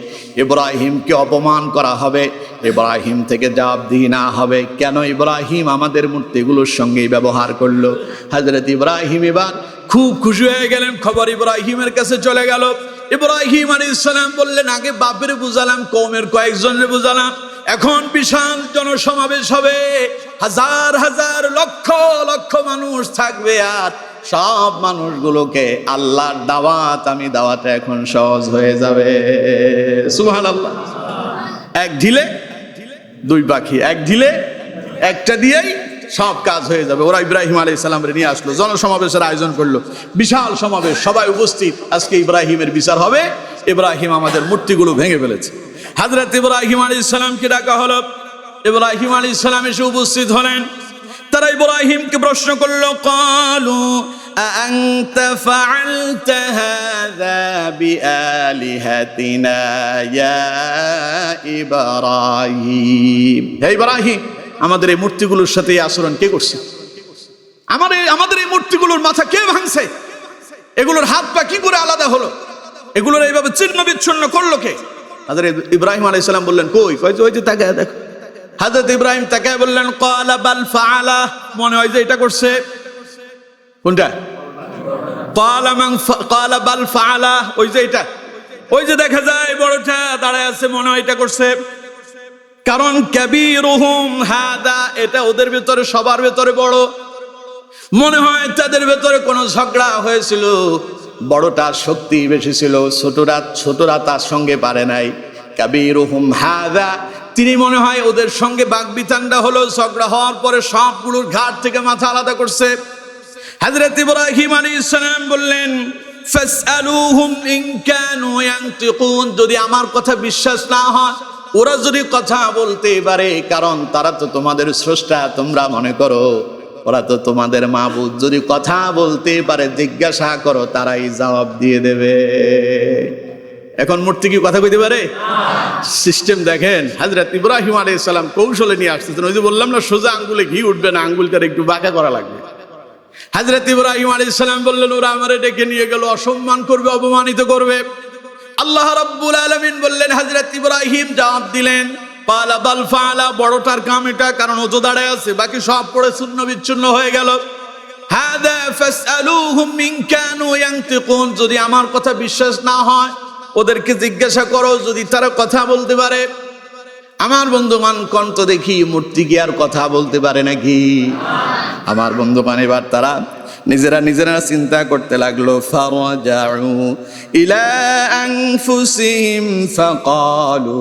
ইব্রাহিমকে অপমান করা হবে, ইব্রাহিম থেকে জবাবদিহি না হবে, কেন ইব্রাহিম আমাদের মূর্তিগুলোর সঙ্গেই ব্যবহার করলো। হযরত ইব্রাহিম এবার খুব খুশি হয়ে গেলেন, খবর ইব্রাহিমের কাছে চলে গেল। ইব্রাহিম আলাইহিস সালাম বললেন আগে বাপের বুঝালাম, কওমের কয়েকজনের বুঝালাম, এখন বিশাল জনসমাবেশ হবে, হাজার হাজার লক্ষ লক্ষ মানুষ থাকবে, আর সব মানুষগুলোকে আল্লাহর দাওয়াত, আমি দাওয়াতে এখন সহজ হয়ে যাবে। সুবহানাল্লাহ। এক ঢিলে দুই পাখি, এক ঢিলে একটা দিয়েই সব কাজ হয়ে যাবে। ওরা ইব্রাহিম আলাইহিস সালামরে নিয়ে আসলো, জনসমাবেশের আয়োজন করলো, বিশাল সমাবেশ, সবাই উপস্থিত। আজকে ইব্রাহিমের বিচার হবে। ইব্রাহিম আমাদের মূর্তিগুলো ভেঙে ফেলেছে। হযরত ইব্রাহিম আলাইহিস সালামকে ডাকা হলো। ইব্রাহিম আলাইহিস সালাম এসে উপস্থিত হলেন। তারা ইব্রাহিমকে প্রশ্ন করলো, ক্বালু আ'আনতা ফাআলতা হাযা বিআলিহাতিনা ইয়া ইব্রাহিম। হে ইব্রাহিম, আমাদের এই মূর্তিগুলোর সাথে এই আচরণ কে করছে? আমাদের এই মূর্তিগুলোর মাথা কে ভাঙছে? এগুলোর হাত পা কি করে আলাদা হলো? এগুলোর এইভাবে ছিন্ন বিচ্ছিন্ন করলো কে? হযরত ইব্রাহিম আলাইহিস সালাম বললেন, কই ওই যে তাকায় দেখো। হযরত ইব্রাহিম তাকায় বললেন, ক্বালা বাল ফাআলা, মনে হয় যে এটা করছে। কোনটা? ক্বালা বাল ফাআলা, ওই যে এটা, ওই যে দেখা যায় বড়টা দাঁড়ায় আছে, মনে হয় এটা করছে। কারণ কাবীরুহুম হাদা, এটা ওদের ভিতরে সবার ভিতরে বড়। মনে হয় তাদের ভিতরে কোনো ঝগড়া হয়েছিল, বড়টার শক্তি বেশি ছিল, ছোটরা তার সঙ্গে পারে নাই। কাবীরুহুম হাদা, তিনি মনে হয় ওদের সঙ্গে বাগবিতণ্ডা হলো, ঝগড়া হওয়ার পরে সবগুলোর ঘাট থেকে মাথা আলাদা করছে। হযরত ইব্রাহিম আলাইহিস সালাম বললেন, ফাসআলুহুম ইন কানু ইয়ানতিকুন, যদি আমার কথা বিশ্বাস না হয়, ওরা যদি কথা বলতে পারে, কারণ তারা তো তোমাদের স্রষ্টা, তোমরা মনে করো ওরা তো তোমাদের মাবুদ, যদি কথা বলতে পারে জিজ্ঞাসা করো, তারাই জবাব দিয়ে দেবে। এখন মূর্তি কি কথা কইতে পারে? সিস্টেম দেখেন। হযরত ইব্রাহিম আলাইহিস সালাম কৌশলে নিয়ে আসতেছেন। ওই যে বললাম না, সোজা আঙ্গুলে ঘি উঠবে না, আঙ্গুলটার একটু বাঁকা করা লাগবে। হযরত ইব্রাহিম আলাইহিস সালাম বললেন, ওরা আমারে ডেকে নিয়ে গেল, অসম্মান করবে, অপমানিত করবে। আল্লাহ রাব্বুল আলামিন বললেন, হযরত ইব্রাহিম জবাব দিলেন, ক্বালা বাল ফাআলা, বড়টার কাম এটা, কারণ ও তো দাঁড়ায় আছে, বাকি সব পড়ে শূন্য বিচ্ছিন্ন হয়ে গেল। হাদা ফাসআলুহুম ইন কানু ইয়ানতিকুন, যদি আমার কথা বিশ্বাস না হয়, ওদেরকে জিজ্ঞাসা করো যদি তারা কথা বলতে পারে। আমার বন্ধুমান কণ্ঠ দেখি, মূর্তি কি আর কথা বলতে পারে নাকি? আমার বন্ধুমান এবার তারা নিজেরা চিন্তা করতে লাগলো। ফারাজাউ ইলা আনফুসিহিম ফাকালু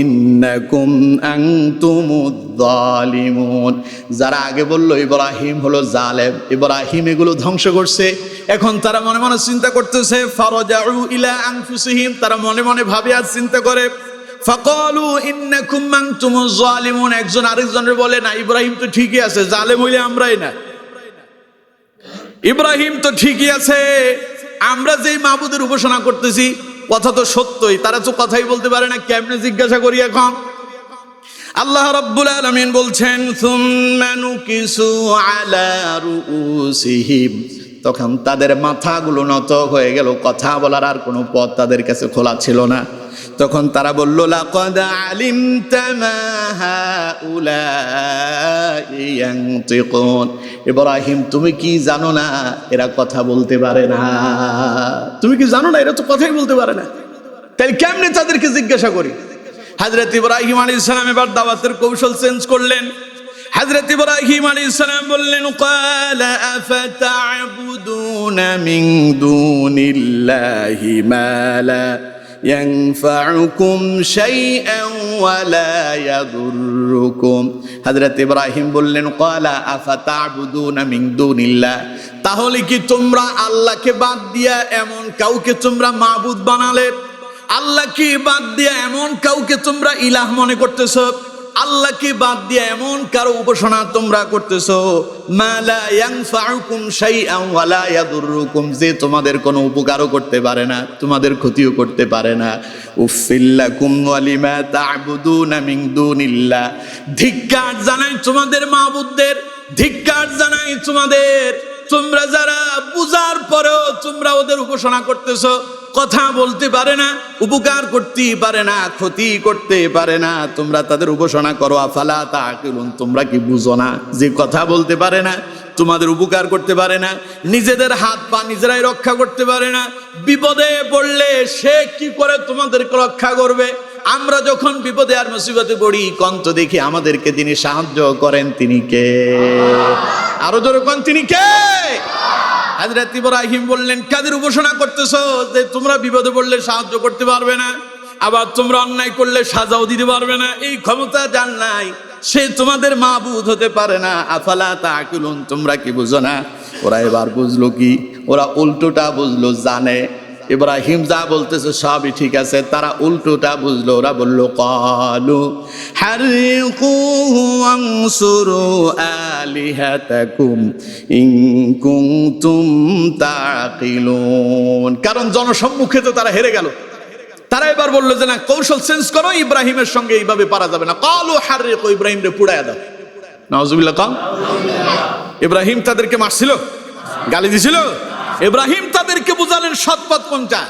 ইন্নাকুম আনতুমুয যালিমুন। যারা আগে বললো ইব্রাহিম হলো জালেম, ইব্রাহিম এগুলো ধ্বংস করছে, এখন তারা মনে মনে চিন্তা করতেছে। ফারাজাউ ইলা আনফুসিহিম, তারা মনে মনে ভাবে আর চিন্তা করে। ফাকালু ইন্নাকুম আনতুমুয যালিমুন, একজন আরেকজনের বলে, না ইব্রাহিম তো ঠিকই আছে, জালেম হইলে আমরাই না। ইব্রাহিম তো ঠিকই আছে, আমরা যেই মাবুদের উপাসনা করতেছি কথা তো সত্যই, তারা তো কথাই বলতে পারে না, কেমনে জিজ্ঞাসা করি এখন? আল্লাহ রাব্বুল আলামিন বলছেন, সুম্মা নুকিসু আলা রুউসিহিম, তখন তাদের মাথাগুলো নত হয়ে গেল, কথা বলার আর কোনো পথ তাদের কাছে খোলা ছিল না। তখন তারা বলল, লাকাদ আলিমতা মা হাউলাই ইয়ানতিকুন, ইব্রাহিম তুমি কি জানো না এরা কথা বলতে পারে না? তুমি কি জানো না এরা তো কথাই বলতে পারে না? তাহলে কেমনে তাদেরকে জিজ্ঞাসা করি? হযরত ইব্রাহিম আলাইহিস সালাম এবার দাওয়াতের কৌশল চেঞ্জ করলেন। হযরত ইব্রাহিম আলাইহিস সালাম বললেন, ক্বালা আফাতা'বুদুনা মিন দুনিল্লাহি মা লা ইয়ানফাউকুম শাইআন ওয়া লা ইয়াদুররুকুম। হযরত ইব্রাহিম বললেন, ক্বালা আফাতা'বুদুনা মিন দুনিল্লাহ, তাহলে কি তোমরা আল্লাহকে বাদ দিয়া এমন কাউকে তোমরা মাবুদ বানালে? আল্লাহকে বাদ দিয়া এমন কাউকে তোমরা ইলাহ মনে করতেছো? আল্লাহকে বাদ দিয়ে এমন কারো উপাসনা তোমরা করতেছো, মা লা ইয়ানফাউকুম শাইআন ওয়া লা ইয়াদুররুকুম, যে তোমাদের কোনো উপকারও করতে পারে না, তোমাদের ক্ষতিও করতে পারে না। উফিল লাকুম ওয়া লিমা তা'বুদুনা মিন দুনিল্লাহ, ধিক্কার জানাই তোমাদের মাবুদদের, ধিক্কার জানাই তোমাদের। তোমরা যারা বুঝার পরেও তোমরা ওদের উপাসনা করতেছো, কথা বলতে পারে না, উপকার করতে পারে না, ক্ষতি করতে পারে না, তোমরা তাদের উপাসনা করো। আফালা তাআকিলুন, তোমরা কি বুঝো না যে কথা বলতে পারে না, তোমাদের উপকার করতে পারে না, নিজেদের হাত পা নিজেরাই রক্ষা করতে পারে না, বিপদে পড়লে সে কি করে তোমাদেরকে রক্ষা করবে? আমরা যখন বিপদে আর মুসিবতে পড়ি, কন্ত দেখি আমাদেরকে যিনি সাহায্য করেন তিনি কে? আরো জোরে কোন, তিনি কে? হযরত ইব্রাহিম বললেন, কাদের উপাসনা করতেছো যে তোমরা বিপদে পড়লে সাহায্য করতে পারবে না? আবার তোমরা অন্যায় করলে সাজাও দিতে পারবে না, এই ক্ষমতা যার নাই সে তোমাদের মাবুদ হতে পারে না। আফালা তাআকিলুন, তোমরা কি বুঝো না? ওরা এবার বুঝলো কি? ওরা উল্টোটা বুঝলো, জানে ইব্রাহিম যা বলতেছে সবই ঠিক আছে, তারা উল্টোটা বুঝলো। ওরা বললো ক্বালু হারিকুহু ওয়ানসুরু আলিহাতাকুম ইন কুনতুম তাকিলুন। কারণ জনসম্মুখে তো তারা হেরে গেল। তারা এবার বললো যে না, কৌশল চেঞ্জ করো, ইব্রাহিমের সঙ্গে এইভাবে পারা যাবে না। ক্বালু হারিকু, ইব্রাহিম রে পুড়ায়া দাও। নাউজুবিল্লাহ। কাম ইব্রাহিম তাদেরকে মারছিল, গালি দিছিল। ইব্রাহিম তাদেরকে বুঝালেন সৎ পথ কোনটা,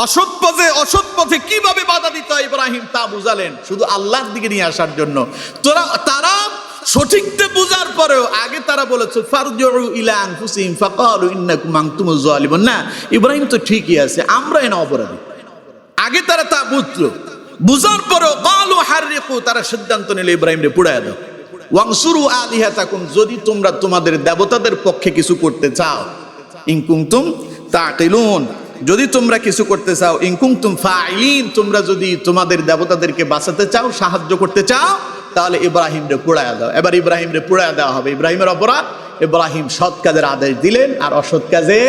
অসৎ পথে কিভাবে বাধা দিতে হয় ইব্রাহিম তা বুঝালেন, শুধু আল্লাহর দিকে নিয়ে আসার জন্য। তারা সঠিকটা বুঝার পরেও আগে তারা বলেছে ফারজিউ ইলা আনফুসিহিম ফাকালু ইন্নাকুম আনতুমুজ জালিমুন। না, ইব্রাহিম তো ঠিকই আছে, আমরা এনা অপরাধী। আগে তারা তা বুঝলো, বুঝার পরেও ক্বালু হারিকু, তারা সিদ্ধান্ত নিল ইব্রাহিম রে পুড়ায়া দাও। ওয়ানসুরু আলিহাতাকুম, যদি তোমরা তোমাদের দেবতাদের পক্ষে কিছু করতে চাও, ইন কুনতুম তাকিলুন, যদি তোমরা কিছু করতে চাও, ইন কুনতুম ফাইলিন, তোমরা যদি তোমাদের দেবতাদেরকে বাঁচাতে চাও, সাহায্য করতে চাও, তাহলে ইব্রাহিম রে পোড়ায়া দাও। এবার ইব্রাহিম রে পোড়ায়া দেওয়া হবে। ইব্রাহিমের অপরাধ, ইব্রাহিম সৎ কাজের আদেশ দিলেন আর অসৎ কাজে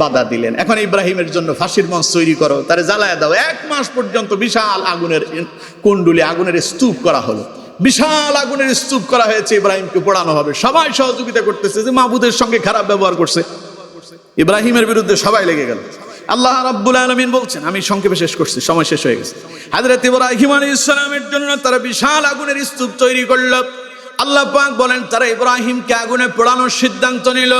বাধা দিলেন। এখন ইব্রাহিমের জন্য ফাঁসির মঞ্চ তৈরি করো, তারে জ্বালায়া দাও। 1 মাস পর্যন্ত বিশাল আগুনের কুণ্ডুলি, আগুনের স্তূপ করা হলো, বিশাল আগুনের স্তূপ করা হয়েছে, ইব্রাহিমকে পোড়ানো হবে। সবাই সহযোগিতা করতেছে যে মাবুদের সঙ্গে খারাপ ব্যবহার করছে, ইব্রাহিমের বিরুদ্ধে সবাই লেগে গেল। আল্লাহ রাব্বুল আলামিন বলছেন, আমি সংক্ষেপে শেষ করছি, সময় শেষ হয়ে গেছে। হযরত ইব্রাহিম আলাইহিস সালামের জন্য তারা বিশাল আগুনের স্তূপ তৈরি করল। আল্লাহ পাক বলেন তারা ইব্রাহিমকে আগুনে পোড়ানোর সিদ্ধান্ত নিল।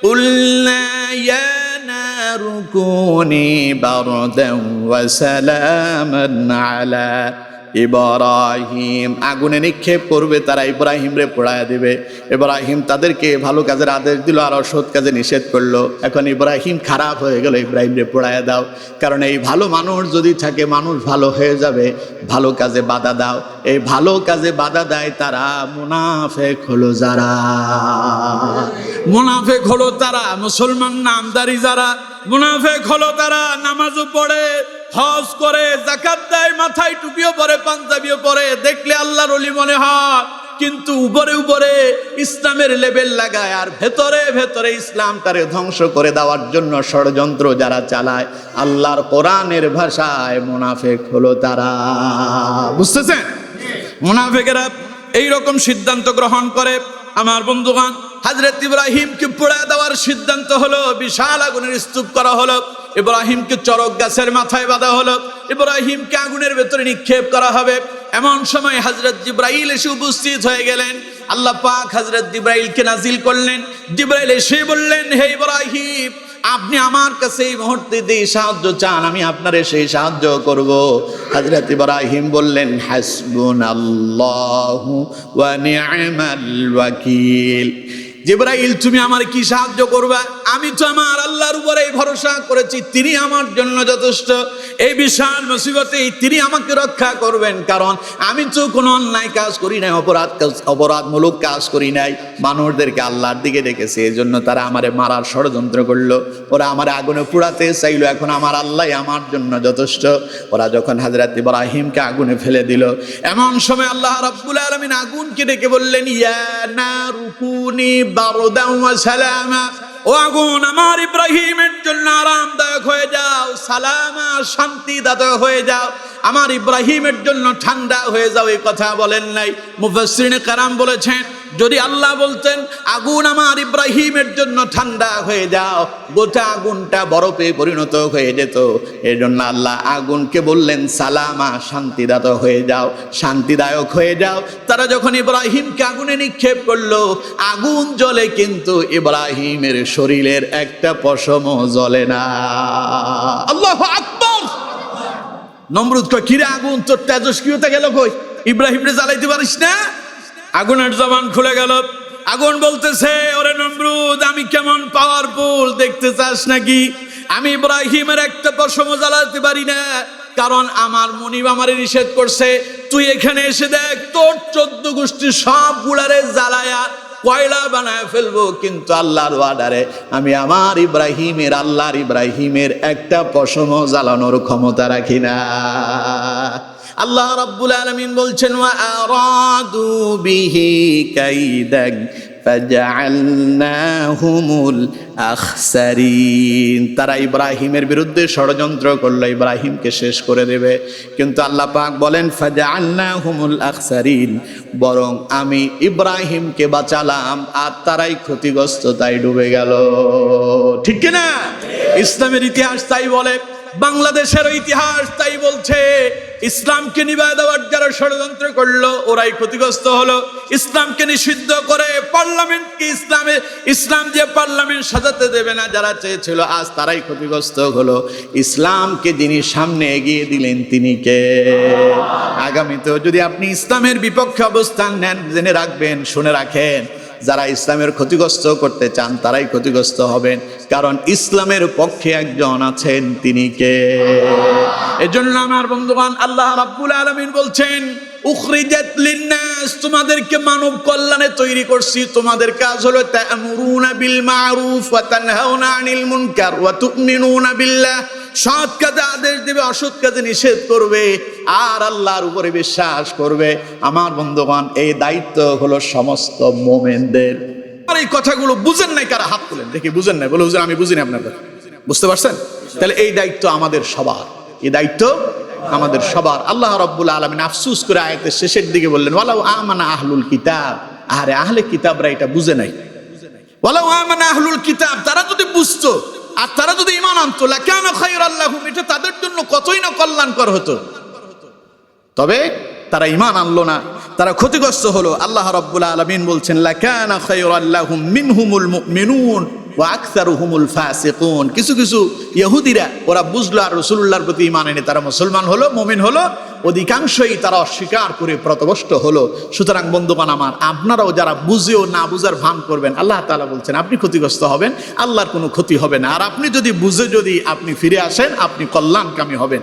কুলনা ইয়া নারু কুনি বারদান ওয়া সালামান আলা ইব্রাহিম, আগুনে নিক্ষেপ করবে তারা, ইব্রাহিম রে পোড়ায় দিবে। ইব্রাহিম তাদেরকে ভালো কাজের আদেশ দিল আর অসৎ কাজে নিষেধ করলো। এখন ইব্রাহিম খারাপ হয়ে গেল, ইব্রাহিম রে পোড়ায় দাও। কারণ এই ভালো মানুষ যদি থাকে, মানুষ ভালো হয়ে যাবে। ভালো কাজে বাধা দাও, এই ভালো কাজে বাধা দেয় তারা মুনাফিক হলো যারা, মুনাফিক হলো তারা, মুসলমান নামদারি যারা, মুনাফিক হলো তারা নামাজও পড়ে, হজ করে, যাকাত দেয়, মাথায় টুপিও পরে, পাঞ্জাবিও পরে, দেখলে আল্লাহর ওলি মনে হয়, কিন্তু উপরে উপরে ইসলামের লেবেল লাগায় আর ভেতরে ভেতরে ইসলামটারে ধ্বংস করে দেওয়ার জন্য ষড়যন্ত্র যারা চালায়, আল্লাহর কোরআনের ভাষায় মুনাফিক হলো তারা। বুঝতেছেন? মুনাফিকেরা এইরকম সিদ্ধান্ত গ্রহণ করে। আমার বন্ধুগণ, হযরত ইব্রাহিমকে পোড়া দেওয়ার সিদ্ধান্ত হলো, বিশাল আগুনের স্তূপ করা হলো, ইব্রাহিমকে চরক গাছের মাথায় বাঁধা হলো, ইব্রাহিমকে আগুনের ভেতরে নিক্ষেপ করা হবে। এমন সময় হযরত জিবরাইল এসে উপস্থিত হয়ে গেলেন। আল্লাহ পাক হযরত জিবরাইলকে নাজিল করলেন। জিবরাইল এসে বললেন, হে ইব্রাহিম, আপনি আমার কাছে এই মুহূর্তে যে সাহায্য চান, আমি আপনারে সেই সাহায্য করব। হযরত ইব্রাহিম বললেন, হাসবুনাল্লাহু ওয়া নি'মাল ওয়াকিল। জিবরাইল, তুমি আমার কি সাহায্য করবা? আমি তো আমার আল্লাহর উপরে ভরসা করেছি, তিনি আমার জন্য যথেষ্ট। এই বিশাল মুসিবতে তিনি আমাকে রক্ষা করবেন, কারণ আমি তো কোনো অন্যায় কাজ করি নাই, অপরাধমূলক কাজ করি নাই। মানুষদেরকে আল্লাহর দিকে ডেকেছে, এই জন্য তারা আমারে মারার ষড়যন্ত্র করলো, ওরা আমার আগুনে পোড়াতে চাইলো। এখন আমার আল্লাহ আমার জন্য যথেষ্ট। ওরা যখন হযরত ইব্রাহিমকে আগুনে ফেলে দিল, এমন সময় আল্লাহ রাব্বুল আলামিন আগুনকে ডেকে বললেন, ইয়া নারু কুনি বারদান ওয়া সালামা, ও আগুন আমার ইব্রাহিমের জন্য আরামদায়ক হয়ে যাও, সালামা শান্তিদায়ক হয়ে যাও, আমার ইব্রাহিমের জন্য ঠান্ডা হয়ে যাও। এই কথা বলেন নাই। মুফাসসিরিনে কেরাম বলেছেন, যদি আল্লাহ বলতেন আগুন আমার ইব্রাহিমের জন্য ঠান্ডা হয়ে যাও, গোটা আগুনটা বরফে পরিণত হয়ে যেত। এর জন্য আল্লাহ আগুনকে বললেন সালামা, শান্তিদায়ক হয়ে যাও, শান্তিদায়ক হয়ে যাও। তারা যখন ইব্রাহিমকে আগুনে নিক্ষেপ করলো, আগুন জ্বলে, কিন্তু ইব্রাহিমের শরীরের একটা পশমও জ্বলে না। আল্লাহু আকবার। নমরুদ কয়, কিরে আগুন, তোর তেজস্ক্রিয়তা গেল কই? ইব্রাহিমরে জ্বালাইতে পারিস না? আগুনের জবান খুলে গেল। আগুন বলতেছে, ওরে নমরুদ, আমি কেমন পাওয়ারফুল দেখতে চাস নাকি? আমি ইব্রাহিমের একটা পশমও জ্বালাতে পারি না, কারণ আমার মনিব আমারে নিষেধ করছে। তুই এখানে এসে দেখ, তোর 14 গোষ্ঠী সব গুলারে জ্বালায়া কয়লা বানায় ফেলবো, কিন্তু আল্লাহর ওয়াদারে আমি আমার ইব্রাহিমের, আল্লাহর ইব্রাহিমের একটা পশমও জ্বালানোর ক্ষমতা রাখি না। আল্লাহ রাব্বুল আলামিন বলছেন ওয়া আরাদু বিহি কাইদান ফাজআলনাহুমুল আখসারিন। তারা ইব্রাহিমের বিরুদ্ধে ষড়যন্ত্র করলো, ইব্রাহিমকে শেষ করে দেবে, কিন্তু আল্লাহ পাক বলেন ফাজআলনাহুমুল আখসারিন, বরং আমি ইব্রাহিমকে বাঁচালাম আর তারাই ক্ষতিগ্রস্ততায় ডুবে গেল। ঠিক কি না? ইসলামের ইতিহাস তাই বলে, বাংলাদেশের ইতিহাস তাই বলছে। ইসলামকে নিভায় দেওয়ার যারা ষড়যন্ত্র করলো ওরাই ক্ষতিগ্রস্ত হলো। ইসলামকে নিষিদ্ধ করে পার্লামেন্টকে ইসলাম দিয়ে পার্লামেন্ট সাজাতে দেবে না যারা চেয়েছিল, আজ তারাই ক্ষতিগ্রস্ত হলো। ইসলামকে যিনি সামনে এগিয়ে দিলেন তিনি কে? আগামীতেও যদি আপনি ইসলামের বিপক্ষে অবস্থান নেন, জেনে রাখবেন, শুনে রাখেন, যারা ইসলামের ক্ষতিগ্রস্ত করতে চান তারাই ক্ষতিগ্রস্ত হবেন, কারণ ইসলামের পক্ষে একজন আছেন, তিনি কে? এজন্য আমার বন্ধুগণ, আল্লাহ রাব্বুল আলামিন বলছেন উখরিজাত লিন্নাস, তোমাদেরকে মানব কল্যাণে তৈরি করছি। তোমাদের কাজ হলো তা'মুরুনা বিল মা'রুফ ওয়া তানহাউনা আনিল মুনকার ওয়া তু'মিনুনা বিল্লাহ, সৎ কাজে আদেশ দিবে, অসৎ কাজে নিষেধ করবে, আর আল্লাহর উপরে বিশ্বাস করবে। আমার বন্ধুগণ, এই দায়িত্ব হলো সমস্ত মুমিনদের। আর এই কথাগুলো বুঝেন নাই কারা? হাত তুলেন দেখি, বুঝেন নাই? বলে হুজুর আমি বুঝিনি আপনার কথা। বুঝতে পারছেন? তাহলে এই দায়িত্ব আমাদের সবার, এই দায়িত্ব আমাদের সবার। আল্লাহ রাব্বুল আলামিন আফসোস করে আয়াতের শেষের দিকে বললেন ওয়ালাউ আমানা আহলুল কিতাব, আরে আহলে কিতাবরা এটা বুঝে নাই। ওয়ালাউ আমানা আহলুল কিতাব, তারা যদি বুঝতো আর তারা যদি ঈমান আনতো, লাকানা খায়রাল লাহুম, এটা তাদের জন্য কতই না কল্যাণকর হতো। তবে তারা ঈমান আনলো না, তারা ক্ষতিগ্রস্ত হলো। আল্লাহ রাব্বুল আলামিন বলছেন লাকানা খায়রাল লাহুম মিনহুমুল মুমিনুন ওয়া আকসারুহুমুল ফাসিকুন। কিছু কিছু ইহুদিরা ওরা বুঝলো আর রাসূলুল্লাহর প্রতি ঈমান এনে তারা মুসলমান হলো, মুমিন হলো, অধিকাংশই তারা অস্বীকার করে পথভ্রষ্ট হলো। সুতরাং বন্ধুগণ আমার, আপনারাও যারা বুঝেও না বুঝার ভান করবেন, আল্লাহ তাআলা বলছেন আপনি ক্ষতিগ্রস্ত হবেন, আল্লাহর কোনো ক্ষতি হবে না। আর আপনি যদি বুঝে যদি আপনি ফিরে আসেন, আপনি কল্যাণকামী হবেন।